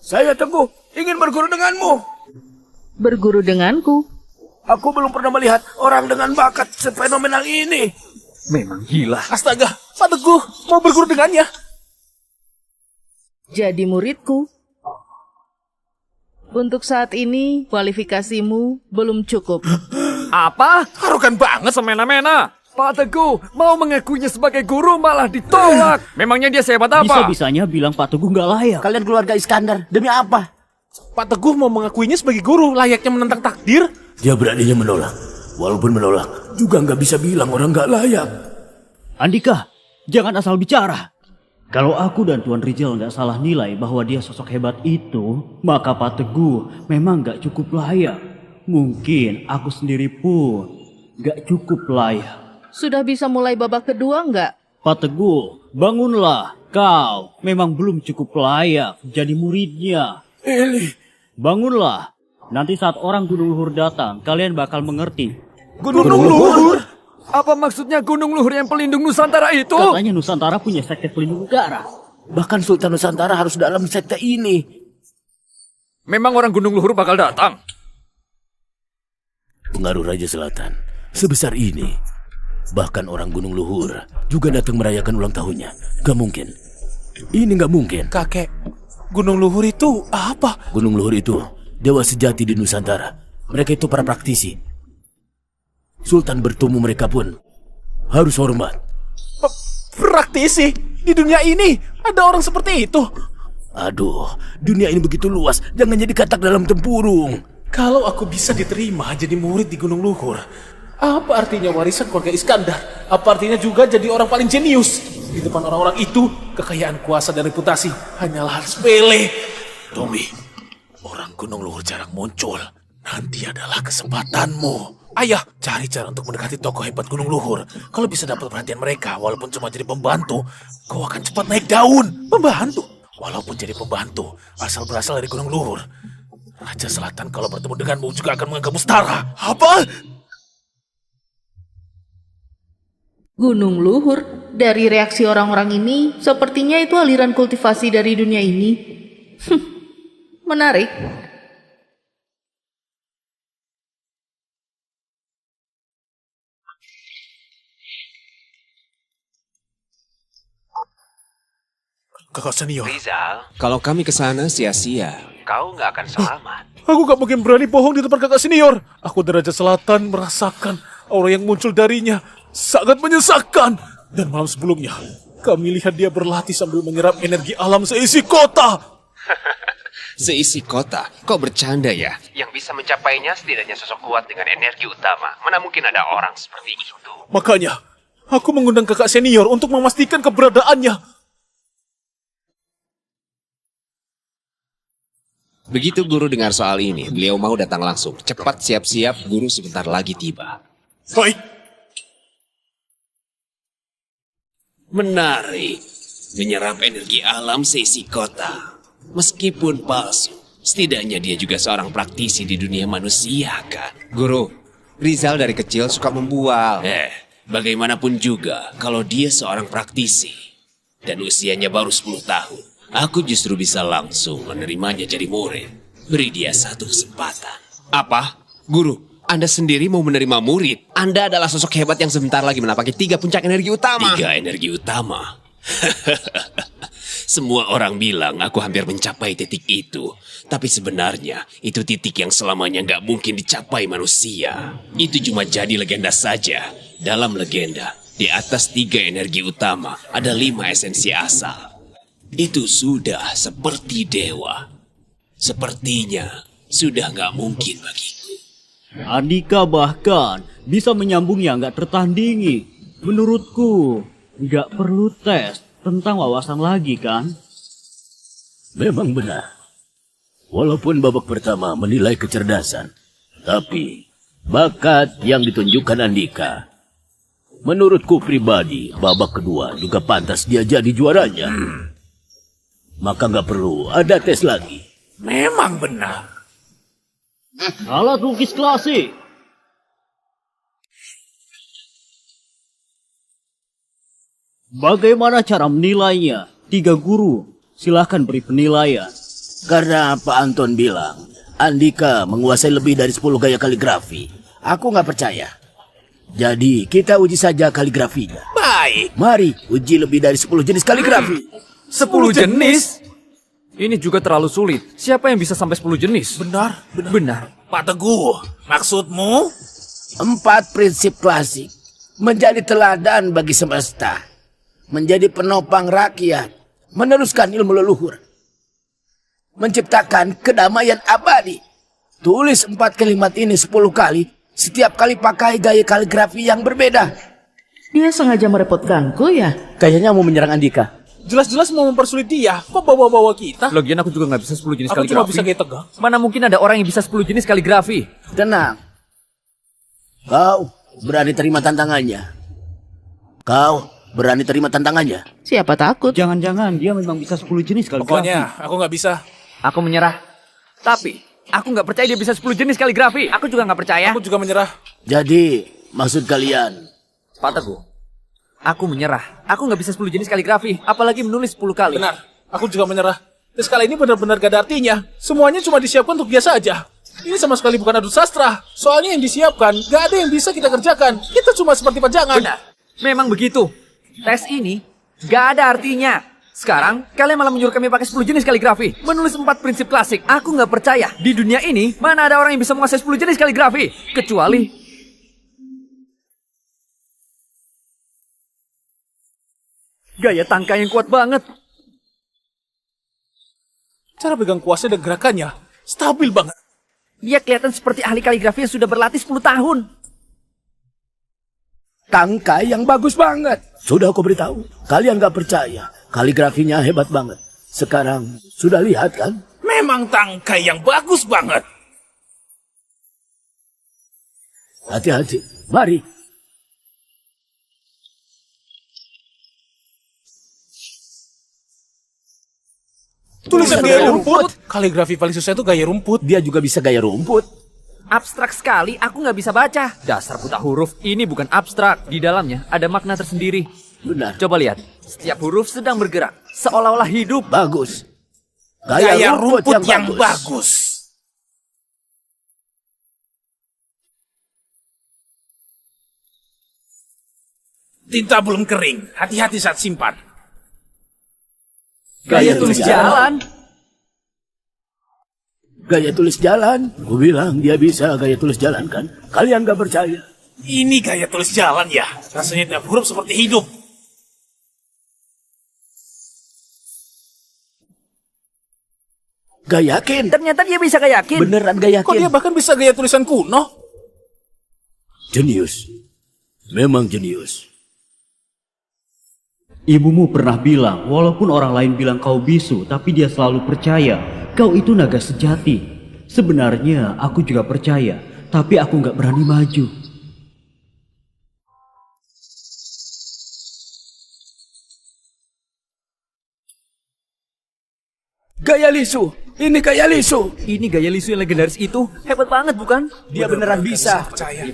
Saya Teguh ingin berguru denganmu. Berguru denganku? Aku belum pernah melihat orang dengan bakat sefenomenal ini. Memang gila. Astaga, Pak Teguh mau berguru dengannya. Jadi muridku. Untuk saat ini, kualifikasimu belum cukup. Apa? Arogan banget. Semena-mena. Pak Teguh mau mengakuinya sebagai guru malah ditolak. Memangnya dia sehebat apa? Bisa-bisanya bilang Pak Teguh nggak layak. Kalian keluarga Iskandar, demi apa? Pak Teguh mau mengakuinya sebagai guru, layaknya menentang takdir. Dia beraninya menolak. Walaupun menolak, juga nggak bisa bilang orang nggak layak. Andika, jangan asal bicara. Kalau aku dan Tuan Rizal nggak salah nilai bahwa dia sosok hebat itu, maka Pak Teguh memang nggak cukup layak. Mungkin aku sendiri pun nggak cukup layak. Sudah bisa mulai babak kedua nggak? Pak Teguh, bangunlah. Kau memang belum cukup layak jadi muridnya. Bangunlah. Nanti saat orang Gunung Luhur datang, kalian bakal mengerti. Gunung Luhur? Apa maksudnya Gunung Luhur yang pelindung Nusantara itu? Katanya Nusantara punya sekte pelindung udara. Bahkan Sultan Nusantara harus dalam sekte ini. Memang orang Gunung Luhur bakal datang? Pengaruh Raja Selatan sebesar ini. Bahkan orang Gunung Luhur juga datang merayakan ulang tahunnya. Gak mungkin. Ini gak mungkin. Kakek, Gunung Luhur itu apa? Gunung Luhur itu dewa sejati di Nusantara. Mereka itu para praktisi. Sultan bertemu mereka pun harus hormat. Praktisi? Di dunia ini ada orang seperti itu? Aduh, dunia ini begitu luas. Jangan jadi katak dalam tempurung. Kalau aku bisa diterima jadi murid di Gunung Luhur, apa artinya warisan keluarga Iskandar? Apa artinya juga jadi orang paling jenius? Di depan orang-orang itu, kekayaan, kuasa, dan reputasi hanyalah hal sepele. Tommy, orang Gunung Luhur jarang muncul. Nanti adalah kesempatanmu. Ayah, cari cara untuk mendekati tokoh hebat Gunung Luhur. Kalau bisa dapat perhatian mereka, walaupun cuma jadi pembantu, kau akan cepat naik daun. Pembantu? Walaupun jadi pembantu, asal berasal dari Gunung Luhur, Raja Selatan kalau bertemu denganmu juga akan menganggapmu setara. Apa? Gunung Luhur, dari reaksi orang-orang ini, sepertinya itu aliran kultivasi dari dunia ini. Menarik. Kakak senior. Rizal, kalau kami ke sana sia-sia. Kau nggak akan selamat. Aku gak mungkin berani bohong di depan kakak senior. Aku dari Raja Selatan merasakan aura yang muncul darinya sangat menyesakan. Dan malam sebelumnya, kami lihat dia berlatih sambil menyerap energi alam seisi kota. Seisi kota? Kau bercanda ya? Yang bisa mencapainya setidaknya sosok kuat dengan energi utama. Mana mungkin ada orang seperti itu. Makanya, aku mengundang kakak senior untuk memastikan keberadaannya. Begitu guru dengar soal ini, beliau mau datang langsung. Cepat siap-siap, guru sebentar lagi tiba. Baik. Menarik. Menyerap energi alam seisi kota. Meskipun palsu, setidaknya dia juga seorang praktisi di dunia manusia kan? Guru, Rizal dari kecil suka membual. Bagaimanapun juga, kalau dia seorang praktisi dan usianya baru 10 tahun, aku justru bisa langsung menerimanya jadi murid. Beri dia satu kesempatan. Apa? Guru, Anda sendiri mau menerima murid? Anda adalah sosok hebat yang sebentar lagi menapaki 3 puncak energi utama. 3 energi utama? Semua orang bilang aku hampir mencapai titik itu. Tapi sebenarnya itu titik yang selamanya nggak mungkin dicapai manusia. Itu cuma jadi legenda saja. Dalam legenda, di atas 3 energi utama ada 5 esensi asal. Itu sudah seperti dewa. Sepertinya sudah nggak mungkin bagiku. Andika bahkan bisa menyambung yang nggak tertandingi. Menurutku, nggak perlu tes tentang wawasan lagi kan? Memang benar. Walaupun babak pertama menilai kecerdasan, tapi bakat yang ditunjukkan Andika, menurutku pribadi, babak kedua juga pantas dia jadi juaranya. Maka nggak perlu ada tes lagi. Memang benar. Alat lukis klasik. Bagaimana cara menilainya? 3 guru, silahkan beri penilaian. Karena Pak Anton bilang, Andika menguasai lebih dari 10 gaya kaligrafi. Aku nggak percaya. Jadi kita uji saja kaligrafinya. Baik. Mari uji lebih dari 10 jenis kaligrafi. 10 jenis? Ini juga terlalu sulit. Siapa yang bisa sampai 10 jenis? Benar. Pak Teguh, maksudmu? 4 prinsip klasik. Menjadi teladan bagi semesta. Menjadi penopang rakyat. Meneruskan ilmu leluhur. Menciptakan kedamaian abadi. Tulis 4 kalimat ini 10 kali. Setiap kali pakai gaya kaligrafi yang berbeda. Dia sengaja merepotkanku ya? Kayaknya mau menyerang Andika. Jelas-jelas mau mempersulit dia. Kok bawa-bawa kita? Lagian aku juga nggak bisa 10 jenis Aku kaligrafi. cuma bisa gaya tegang. Mana mungkin ada orang yang bisa 10 jenis kaligrafi? Tenang. Kau berani terima tantangannya. Kau berani terima tantangannya. Siapa takut? Jangan-jangan dia memang bisa 10 jenis kaligrafi. Pokoknya aku nggak bisa. Aku menyerah. Tapi aku nggak percaya dia bisa 10 jenis kaligrafi. Aku juga nggak percaya. Aku juga menyerah. Jadi, maksud kalian? Pak Teguh, aku menyerah. Aku nggak bisa 10 jenis kaligrafi, apalagi menulis 10 kali. Benar, aku juga menyerah. Tes kali ini benar-benar gak ada artinya. Semuanya cuma disiapkan untuk biasa aja. Ini sama sekali bukan adu sastra. Soalnya yang disiapkan, gak ada yang bisa kita kerjakan. Kita cuma seperti pajangan. Benar, memang begitu. Tes ini gak ada artinya. Sekarang, kalian malah menyuruh kami pakai 10 jenis kaligrafi. Menulis 4 prinsip klasik. Aku nggak percaya. Di dunia ini, mana ada orang yang bisa menguasai 10 jenis kaligrafi. Kecuali... gaya tangkai yang kuat banget. Cara pegang kuasnya dan gerakannya stabil banget. Dia kelihatan seperti ahli kaligrafi yang sudah berlatih 10 tahun. Tangkai yang bagus banget. Sudah aku beritahu. Kalian gak percaya. Kaligrafinya hebat banget. Sekarang sudah lihat kan? Memang tangkai yang bagus banget. Hati-hati. Mari. Tulisan gaya rumput. Kaligrafi paling susah itu gaya rumput. Dia juga bisa gaya rumput. Abstrak sekali, aku nggak bisa baca. Dasar buta huruf, ini bukan abstrak. Di dalamnya ada makna tersendiri. Benar. Coba lihat, setiap huruf sedang bergerak, seolah-olah hidup. Bagus. Gaya rumput yang bagus. Tinta belum kering, hati-hati saat simpan. Gaya tulis jalan. Gaya tulis jalan. Gue bilang dia bisa gaya tulis jalan kan? Kalian gak percaya. Ini gaya tulis jalan ya. Rasanya tiap huruf seperti hidup. Gak yakin. Ternyata dia bisa gak yakin. Beneran gak yakin. Kok dia bahkan bisa gaya tulisan kuno? Jenius. Memang jenius. Ibumu pernah bilang, walaupun orang lain bilang kau bisu, tapi dia selalu percaya. Kau itu naga sejati. Sebenarnya aku juga percaya, tapi aku nggak berani maju. Gaya Lisu. Ini gaya Lisu. Ini gaya Lisu yang legendaris itu. Hebat banget bukan? Dia beneran bisa. Percaya.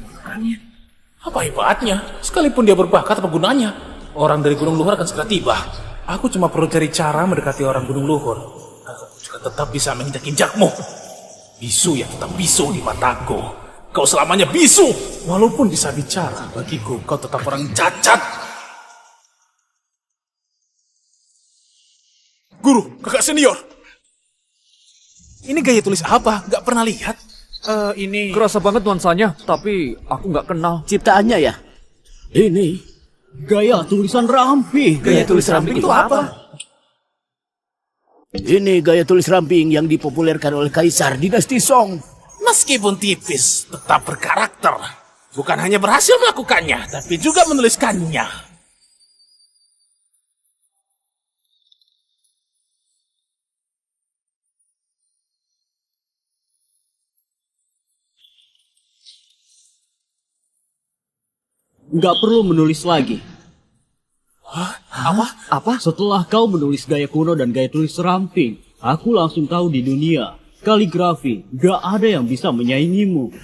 Apa hebatnya? Sekalipun dia berbakat, apa gunanya? Orang dari Gunung Luhur akan segera tiba. Aku cuma perlu cari cara mendekati orang Gunung Luhur. Aku juga tetap bisa menginjak-injakmu. Bisu yang tetap bisu di mataku. Kau selamanya bisu. Walaupun bisa bicara, bagiku kau tetap orang cacat. Guru, kakak senior. Ini gaya tulis apa? Gak pernah lihat. Ini... Kerasa banget nuansanya, tapi aku nggak kenal. Ciptaannya ya? Ini... Gaya tulisan ramping. Gaya tulis ramping itu apa? Ini gaya tulis ramping yang dipopulerkan oleh Kaisar Dinasti Song. Meskipun tipis, tetap berkarakter. Bukan hanya berhasil melakukannya, tapi juga menuliskannya. Nggak perlu menulis lagi. Hah? Apa? Setelah kau menulis gaya kuno dan gaya tulis ramping, aku langsung tahu di dunia kaligrafi nggak ada yang bisa menyaingimu.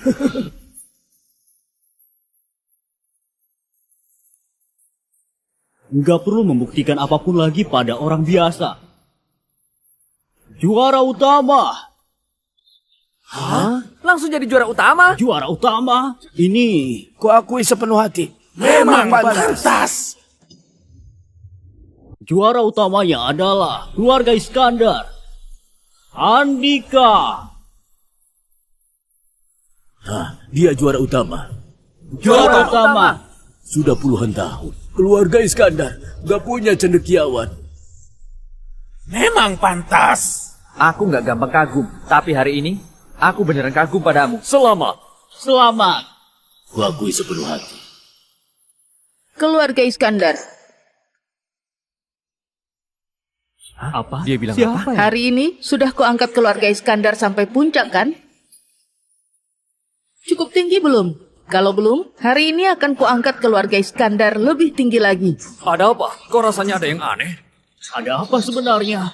Nggak perlu membuktikan apapun lagi pada orang biasa. Juara utama. Hah? Langsung jadi juara utama? Juara utama? Ini kuakui sepenuh hati. Memang pantas. Juara utamanya adalah keluarga Iskandar. Andika. Hah, dia juara utama. Juara utama. Sudah puluhan tahun. Keluarga Iskandar gak punya cendekiawan. Memang pantas. Aku nggak gampang kagum, tapi hari ini aku beneran kagum padamu. Selamat. Selamat. Kuakui sepenuh hati. Keluarga Iskandar. Apa? Dia bilang Siapa apa? ya? Hari ini sudah kuangkat keluarga Iskandar sampai puncak kan? Cukup tinggi belum? Kalau belum, hari ini akan kuangkat keluarga Iskandar lebih tinggi lagi. Ada apa? Kok rasanya ada yang aneh? Ada apa sebenarnya?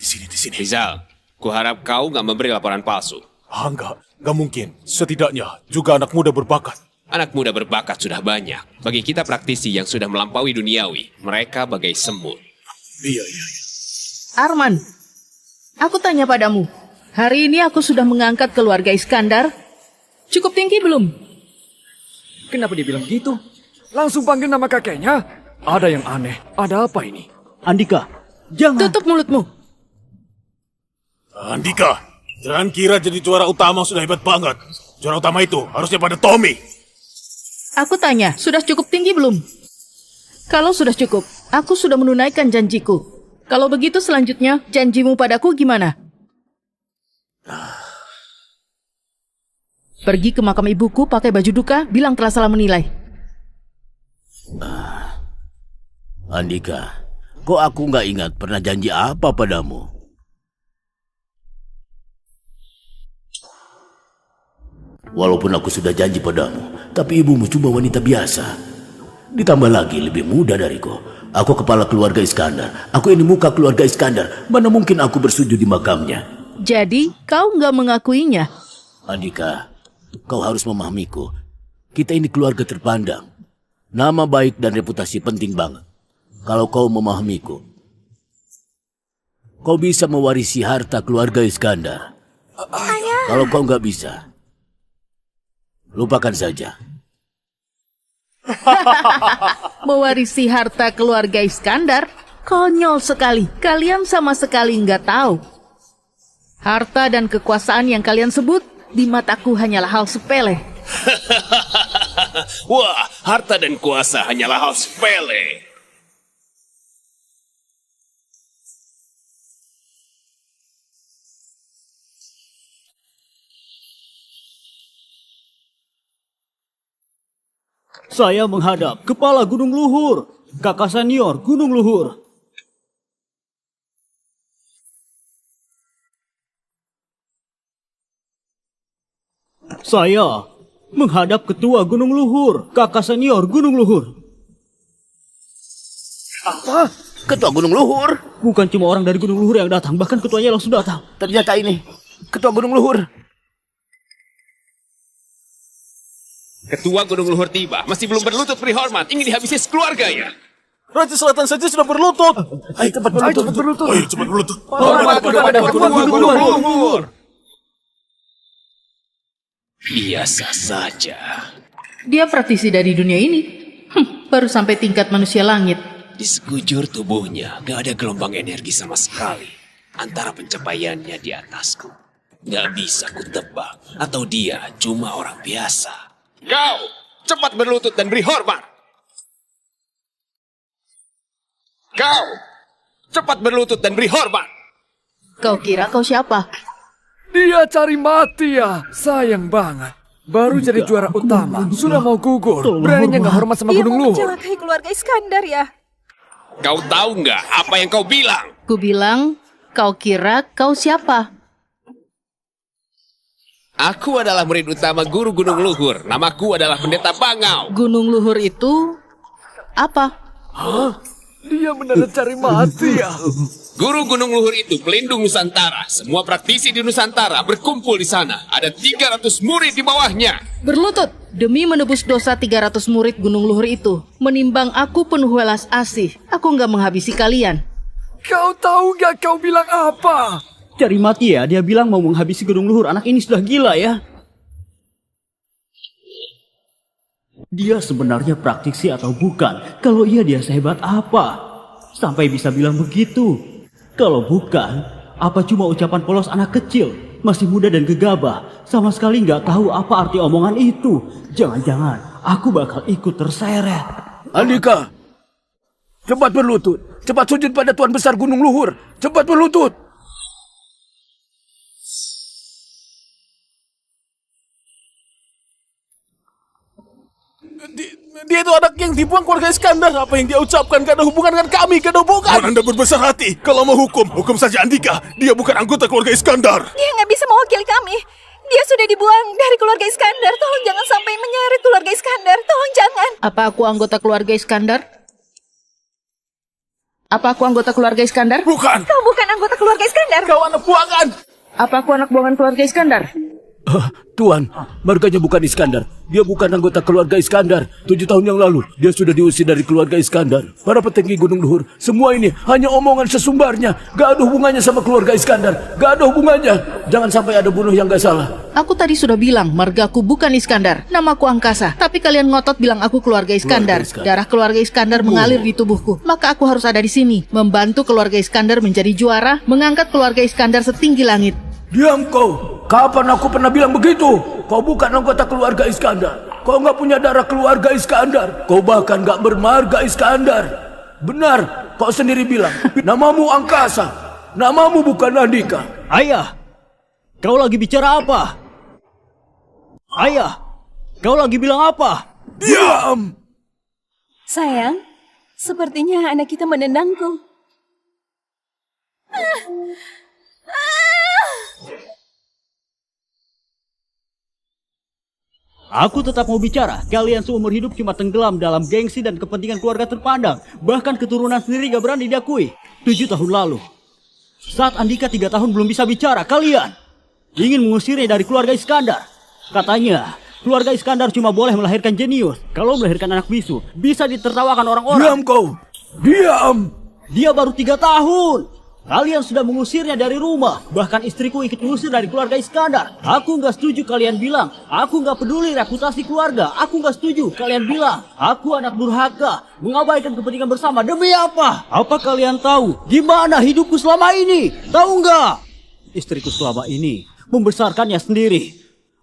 Di sini. Rizal, kuharap kau nggak memberi laporan palsu. Enggak mungkin. Setidaknya juga anak muda berbakat. Anak muda berbakat sudah banyak. Bagi kita praktisi yang sudah melampaui duniawi, mereka bagai semut. Iya. Arman, aku tanya padamu. Hari ini aku sudah mengangkat keluarga Iskandar. Cukup tinggi belum? Kenapa dia bilang gitu? Langsung panggil nama kakeknya. Ada yang aneh. Ada apa ini? Andika, jangan. Tutup mulutmu. Andika, jangan kira jadi juara utama sudah hebat banget. Juara utama itu harusnya pada Tommy. Aku tanya, sudah cukup tinggi belum? Kalau sudah cukup, aku sudah menunaikan janjiku. Kalau begitu selanjutnya, janjimu padaku gimana? Pergi ke makam ibuku pakai baju duka, bilang telah salah menilai. Andika, kok aku nggak ingat pernah janji apa padamu? Walaupun aku sudah janji padamu, tapi ibumu cuma wanita biasa. Ditambah lagi lebih muda dariku. Aku kepala keluarga Iskandar. Aku ini muka keluarga Iskandar. Mana mungkin aku bersujud di makamnya? Jadi, kau nggak mengakuinya? Andika, kau harus memahamiku. Kita ini keluarga terpandang. Nama baik dan reputasi penting banget. Kalau kau memahamiku, kau bisa mewarisi harta keluarga Iskandar. Kalau kau nggak bisa, lupakan saja. Mewarisi harta keluarga Iskandar? Konyol sekali. Kalian sama sekali nggak tahu. Harta dan kekuasaan yang kalian sebut di mataku hanyalah hal sepele. Wah, harta dan kuasa hanyalah hal sepele. Saya menghadap Kepala Gunung Luhur, Kakak Senior Gunung Luhur. Saya menghadap Ketua Gunung Luhur, Kakak Senior Gunung Luhur. Apa? Ketua Gunung Luhur? Bukan cuma orang dari Gunung Luhur yang datang, bahkan ketuanya langsung datang. Ternyata ini Ketua Gunung Luhur. Ketua Gunung Luhur tiba, masih belum berlutut beri hormat, ingin dihabisi sekeluarga ya. Raja Selatan saja sudah berlutut. Ayo cepat berlutut. Ayo cepat berlutut. Hormat kepada Ketua Gunung Luhur. Biasa saja. Dia praktisi dari dunia ini. Baru sampai tingkat manusia langit. Di sekujur tubuhnya gak ada gelombang energi sama sekali. Antara pencapaiannya di atasku. Gak bisa kutebak. Atau dia cuma orang biasa. Kau cepat berlutut dan beri hormat. Kau cepat berlutut dan beri hormat. Kau kira kau siapa? Dia cari mati ya. Sayang banget. Baru jadi juara utama, sudah mau gugur. Beraninya nggak hormat sama Gunung Luhur. Dia mau mencelakai keluarga Iskandar ya. Kau tahu nggak apa yang kau bilang? Ku bilang, kau kira kau siapa? Aku adalah murid utama guru Gunung Luhur. Namaku adalah Pendeta Bangau. Gunung Luhur itu apa? Hah? Dia benar-benar cari mati ya. Guru Gunung Luhur itu pelindung Nusantara. Semua praktisi di Nusantara berkumpul di sana. Ada 300 murid di bawahnya. Berlutut demi menebus dosa 300 murid Gunung Luhur itu. Menimbang aku penuh welas asih. Aku nggak menghabisi kalian. Kau tahu nggak kau bilang apa? Cari mati ya, dia bilang mau menghabisi Gunung Luhur. Anak ini sudah gila ya. Dia sebenarnya praktisi atau bukan? Kalau iya dia sehebat apa? Sampai bisa bilang begitu. Kalau bukan, apa cuma ucapan polos anak kecil? Masih muda dan gegabah. Sama sekali nggak tahu apa arti omongan itu. Jangan-jangan aku bakal ikut terseret. Andika, cepat berlutut. Cepat sujud pada Tuan Besar Gunung Luhur. Cepat berlutut. Dia itu anak yang dibuang keluarga Iskandar. Apa yang dia ucapkan gak ada hubungan dengan kami, gak ada hubungan. Mohon Anda berbesar hati. Kalau mau hukum saja Andika. Dia bukan anggota keluarga Iskandar. Dia nggak bisa mewakili kami. Dia sudah dibuang dari keluarga Iskandar. Tolong jangan sampai menyeret keluarga Iskandar. Tolong jangan. Apa aku anggota keluarga Iskandar? Apa aku anggota keluarga Iskandar? Bukan. Kau bukan anggota keluarga Iskandar. Kau anak buangan. Apa aku anak buangan keluarga Iskandar? Tuan, marganya bukan Iskandar. Dia bukan anggota keluarga Iskandar. 7 tahun yang lalu, dia sudah diusir dari keluarga Iskandar. Para petinggi Gunung Luhur, semua ini hanya omongan sesumbarnya. Gak ada hubungannya sama keluarga Iskandar. Gak ada hubungannya. Jangan sampai ada bunuh yang gak salah. Aku tadi sudah bilang, margaku bukan Iskandar. Namaku Angkasa. Tapi kalian ngotot bilang aku keluarga Iskandar. Darah keluarga Iskandar mengalir di tubuhku. Maka aku harus ada di sini, membantu keluarga Iskandar menjadi juara, mengangkat keluarga Iskandar setinggi langit. Diam kau. Kapan aku pernah bilang begitu? Kau bukan anggota keluarga Iskandar. Kau nggak punya darah keluarga Iskandar. Kau bahkan nggak bermarga Iskandar. Benar, kau sendiri bilang. Namamu Angkasa. Namamu bukan Andika. Ayah, kau lagi bicara apa? Ayah, kau lagi bilang apa? Diam! Sayang, sepertinya anak kita menendangku. Aku tetap mau bicara. Kalian seumur hidup cuma tenggelam dalam gengsi dan kepentingan keluarga terpandang. Bahkan keturunan sendiri gak berani diakui. 7 tahun lalu, saat Andika 3 tahun belum bisa bicara, kalian ingin mengusirnya dari keluarga Iskandar. Katanya, keluarga Iskandar cuma boleh melahirkan jenius. Kalau melahirkan anak bisu, bisa ditertawakan orang-orang. Diam kau! Diam! Dia baru 3 tahun. Kalian sudah mengusirnya dari rumah. Bahkan istriku ikut mengusir dari keluarga Iskandar. Aku nggak setuju kalian bilang. Aku nggak peduli reputasi keluarga. Aku nggak setuju kalian bilang. Aku anak durhaka, mengabaikan kepentingan bersama. Demi apa? Apa kalian tahu gimana hidupku selama ini? Tahu nggak? Istriku selama ini membesarkannya sendiri.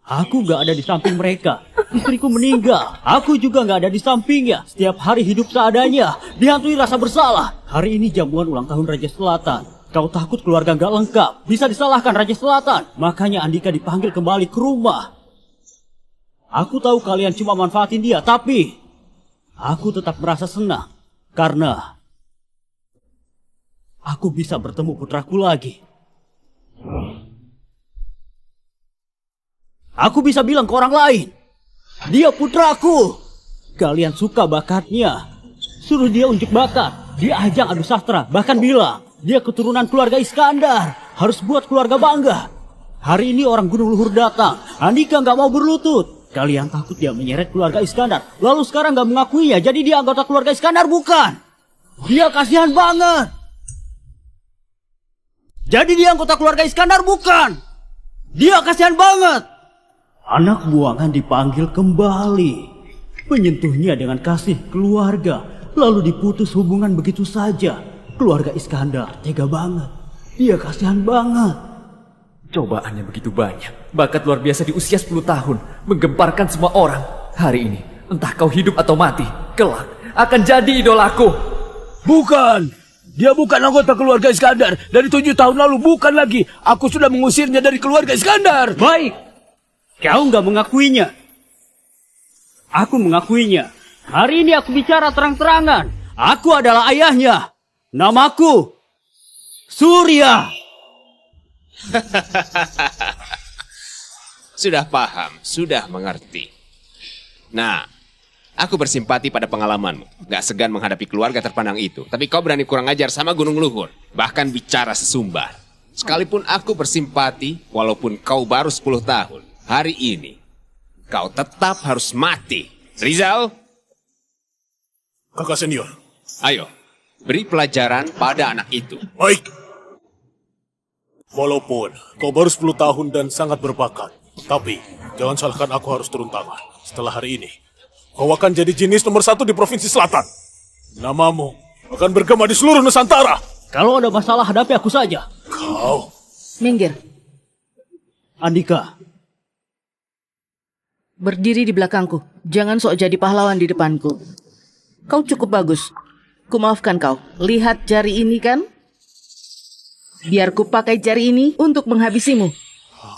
Aku nggak ada di samping mereka. Istriku meninggal. Aku juga nggak ada di sampingnya. Setiap hari hidup seadanya, dihantui rasa bersalah. Hari ini jamuan ulang tahun Raja Selatan. Kau takut keluarga nggak lengkap, bisa disalahkan Raja Selatan. Makanya Andika dipanggil kembali ke rumah. Aku tahu kalian cuma manfaatin dia, tapi aku tetap merasa senang. Karena aku bisa bertemu putraku lagi. Aku bisa bilang ke orang lain, dia putraku. Kalian suka bakatnya, suruh dia unjuk bakat. Dia ajang adu sastra, bahkan bilang dia keturunan keluarga Iskandar, harus buat keluarga bangga. Hari ini orang Gunung Luhur datang, Andika nggak mau berlutut. Kalian takut dia menyeret keluarga Iskandar, lalu sekarang nggak mengakuinya, jadi dia anggota keluarga Iskandar bukan? Dia kasihan banget. Jadi dia anggota keluarga Iskandar bukan? Dia kasihan banget. Anak buangan dipanggil kembali, menyentuhnya dengan kasih keluarga, lalu diputus hubungan begitu saja. Keluarga Iskandar tega banget, dia kasihan banget. Cobaannya begitu banyak, bakat luar biasa di usia 10 tahun, menggemparkan semua orang. Hari ini, entah kau hidup atau mati, kelak akan jadi idolaku. Bukan! Dia bukan anggota keluarga Iskandar. Dari 7 tahun lalu, bukan lagi. Aku sudah mengusirnya dari keluarga Iskandar. Baik. Kau nggak mengakuinya. Aku mengakuinya. Hari ini aku bicara terang-terangan. Aku adalah ayahnya. Namaku Surya. Sudah paham, sudah mengerti. Nah, aku bersimpati pada pengalamanmu. Gak segan menghadapi keluarga terpandang itu. Tapi kau berani kurang ajar sama Gunung Luhur. Bahkan bicara sesumbar. Sekalipun aku bersimpati, walaupun kau baru 10 tahun. Hari ini, kau tetap harus mati. Rizal? Kakak senior. Ayo, beri pelajaran pada anak itu. Baik. Walaupun kau baru 10 tahun dan sangat berbakat, tapi jangan salahkan aku harus turun tangan. Setelah hari ini, kau akan jadi jenis nomor 1 di Provinsi Selatan. Namamu akan bergema di seluruh Nusantara. Kalau ada masalah, hadapi aku saja. Kau. Minggir. Andika. Berdiri di belakangku. Jangan sok jadi pahlawan di depanku. Kau cukup bagus. Kumaafkan kau. Lihat jari ini kan? Biar ku pakai jari ini untuk menghabisimu.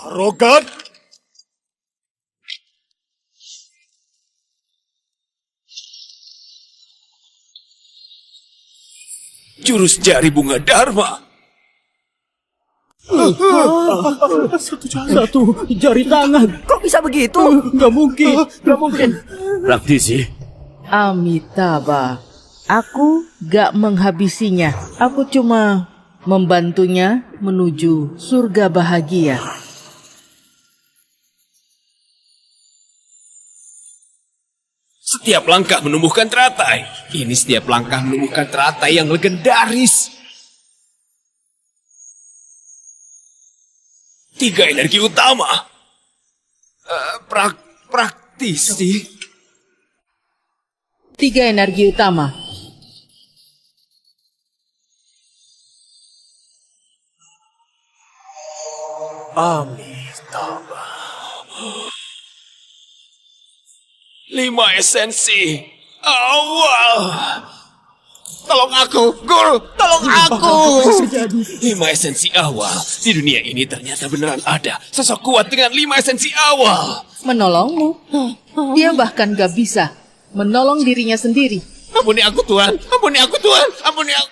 Arogan! Jurus jari bunga Dharma. Satu jari tangan. Kok bisa begitu? Nggak mungkin, nggak mungkin. Praktisi, Amitabha, aku gak menghabisinya. Aku cuma membantunya menuju surga bahagia. Setiap langkah menumbuhkan teratai. Ini setiap langkah menumbuhkan teratai yang legendaris. 3 energi utama. Praktisi. 3 energi utama. Amitabha. 5 esensi awal. Tolong aku, Guru, tolong aku. 5 esensi awal. Di dunia ini ternyata beneran ada sosok kuat dengan 5 esensi awal. Menolongmu. Dia bahkan gak bisa menolong dirinya sendiri. Ampuni aku, Tuhan. Ampuni aku, Tuhan. Ampuni aku.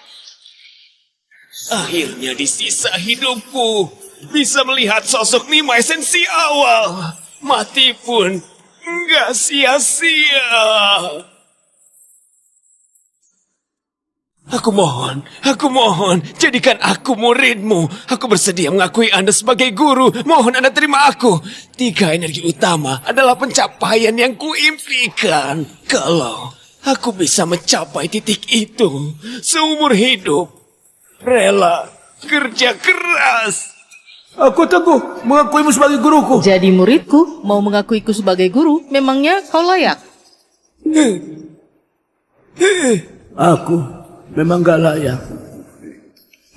Akhirnya di sisa hidupku bisa melihat sosok 5 esensi awal. Mati pun nggak sia-sia. Aku mohon, jadikan aku muridmu. Aku bersedia mengakui Anda sebagai guru. Mohon Anda terima aku. 3 energi utama adalah pencapaian yang kuimpikan. Kalau aku bisa mencapai titik itu seumur hidup, rela kerja keras. aku teguh mengakuimu sebagai guruku. Jadi muridku, mau mengakuiku sebagai guru, memangnya kau layak? Aku memang gak layak.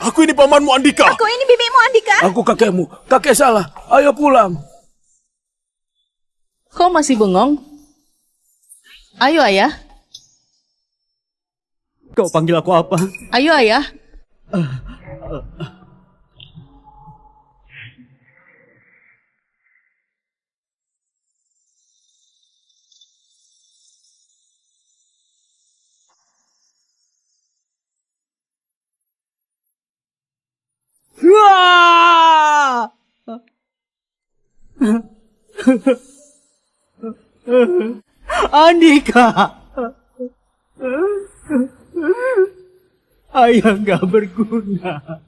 Aku ini pamanmu Andika. Aku ini bibimu Andika. Aku kakekmu. Kakek salah. Ayo pulang. Kau masih bengong? Ayo ayah. Kau panggil aku apa? Ayo ayah. Andika, ayah nggak berguna.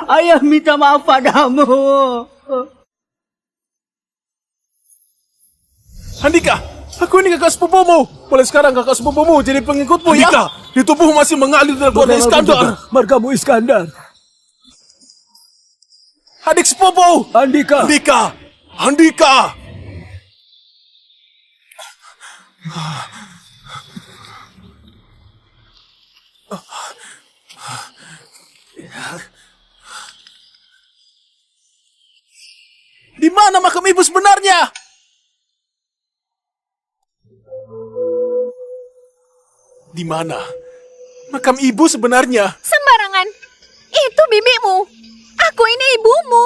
Ayah minta maaf padamu. Andika, aku ini kakak sepupumu. Mulai sekarang kakak sepupumu jadi pengikutmu. Andika, ya? Di tubuhmu masih mengalir dari keluarga Iskandar. Margamu Iskandar. Adik sepupu. Andika. Andika. Andika. Di mana makam ibu sebenarnya? Di mana makam ibu sebenarnya? Sembarangan. Itu bibimu. Aku ini ibumu.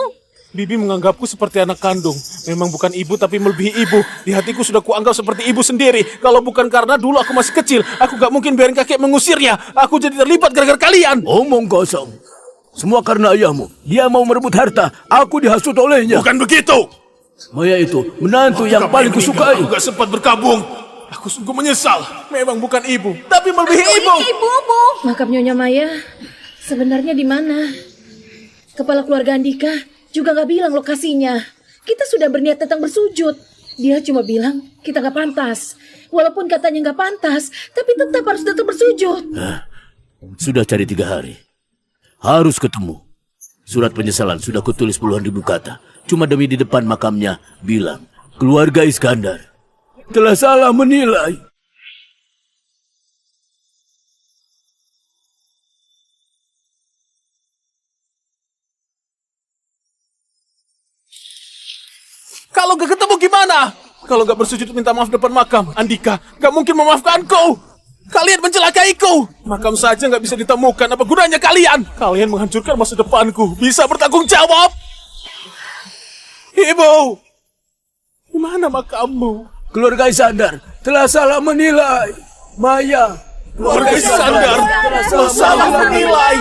Bibi menganggapku seperti anak kandung. Memang bukan ibu tapi melebihi ibu. Di hatiku sudah kuanggap seperti ibu sendiri. Kalau bukan karena dulu aku masih kecil, aku gak mungkin biarin kakek mengusirnya. Aku jadi terlibat gara-gara kalian. Omong kosong. Semua karena ayahmu. Dia mau merebut harta. Aku dihasut olehnya. Bukan begitu. Maya itu menantu yang paling kusukai. Aku gak sempat berkabung. Aku sungguh menyesal. Memang bukan ibu, tapi melebihi ibu. Ibumu. Makam Nyonya Maya sebenarnya di mana? Kepala keluarga Andika juga nggak bilang lokasinya. Kita sudah berniat datang bersujud. Dia cuma bilang kita nggak pantas. Walaupun katanya nggak pantas, tapi tetap harus datang bersujud. Sudah cari 3 hari. Harus ketemu. Surat penyesalan sudah kutulis puluhan ribu kata. Cuma demi di depan makamnya bilang keluarga Iskandar telah salah menilai. Kalau gak ketemu gimana? Kalau gak bersujud minta maaf depan makam, Andika gak mungkin memaafkanku. Kalian mencelakaiku. Makam saja gak bisa ditemukan. Apa gunanya kalian? Kalian menghancurkan masa depanku. Bisa bertanggung jawab. Ibu, di mana makammu? Keluarga Iskandar telah salah menilai. Maya Keluarga Iskandar salah menilai.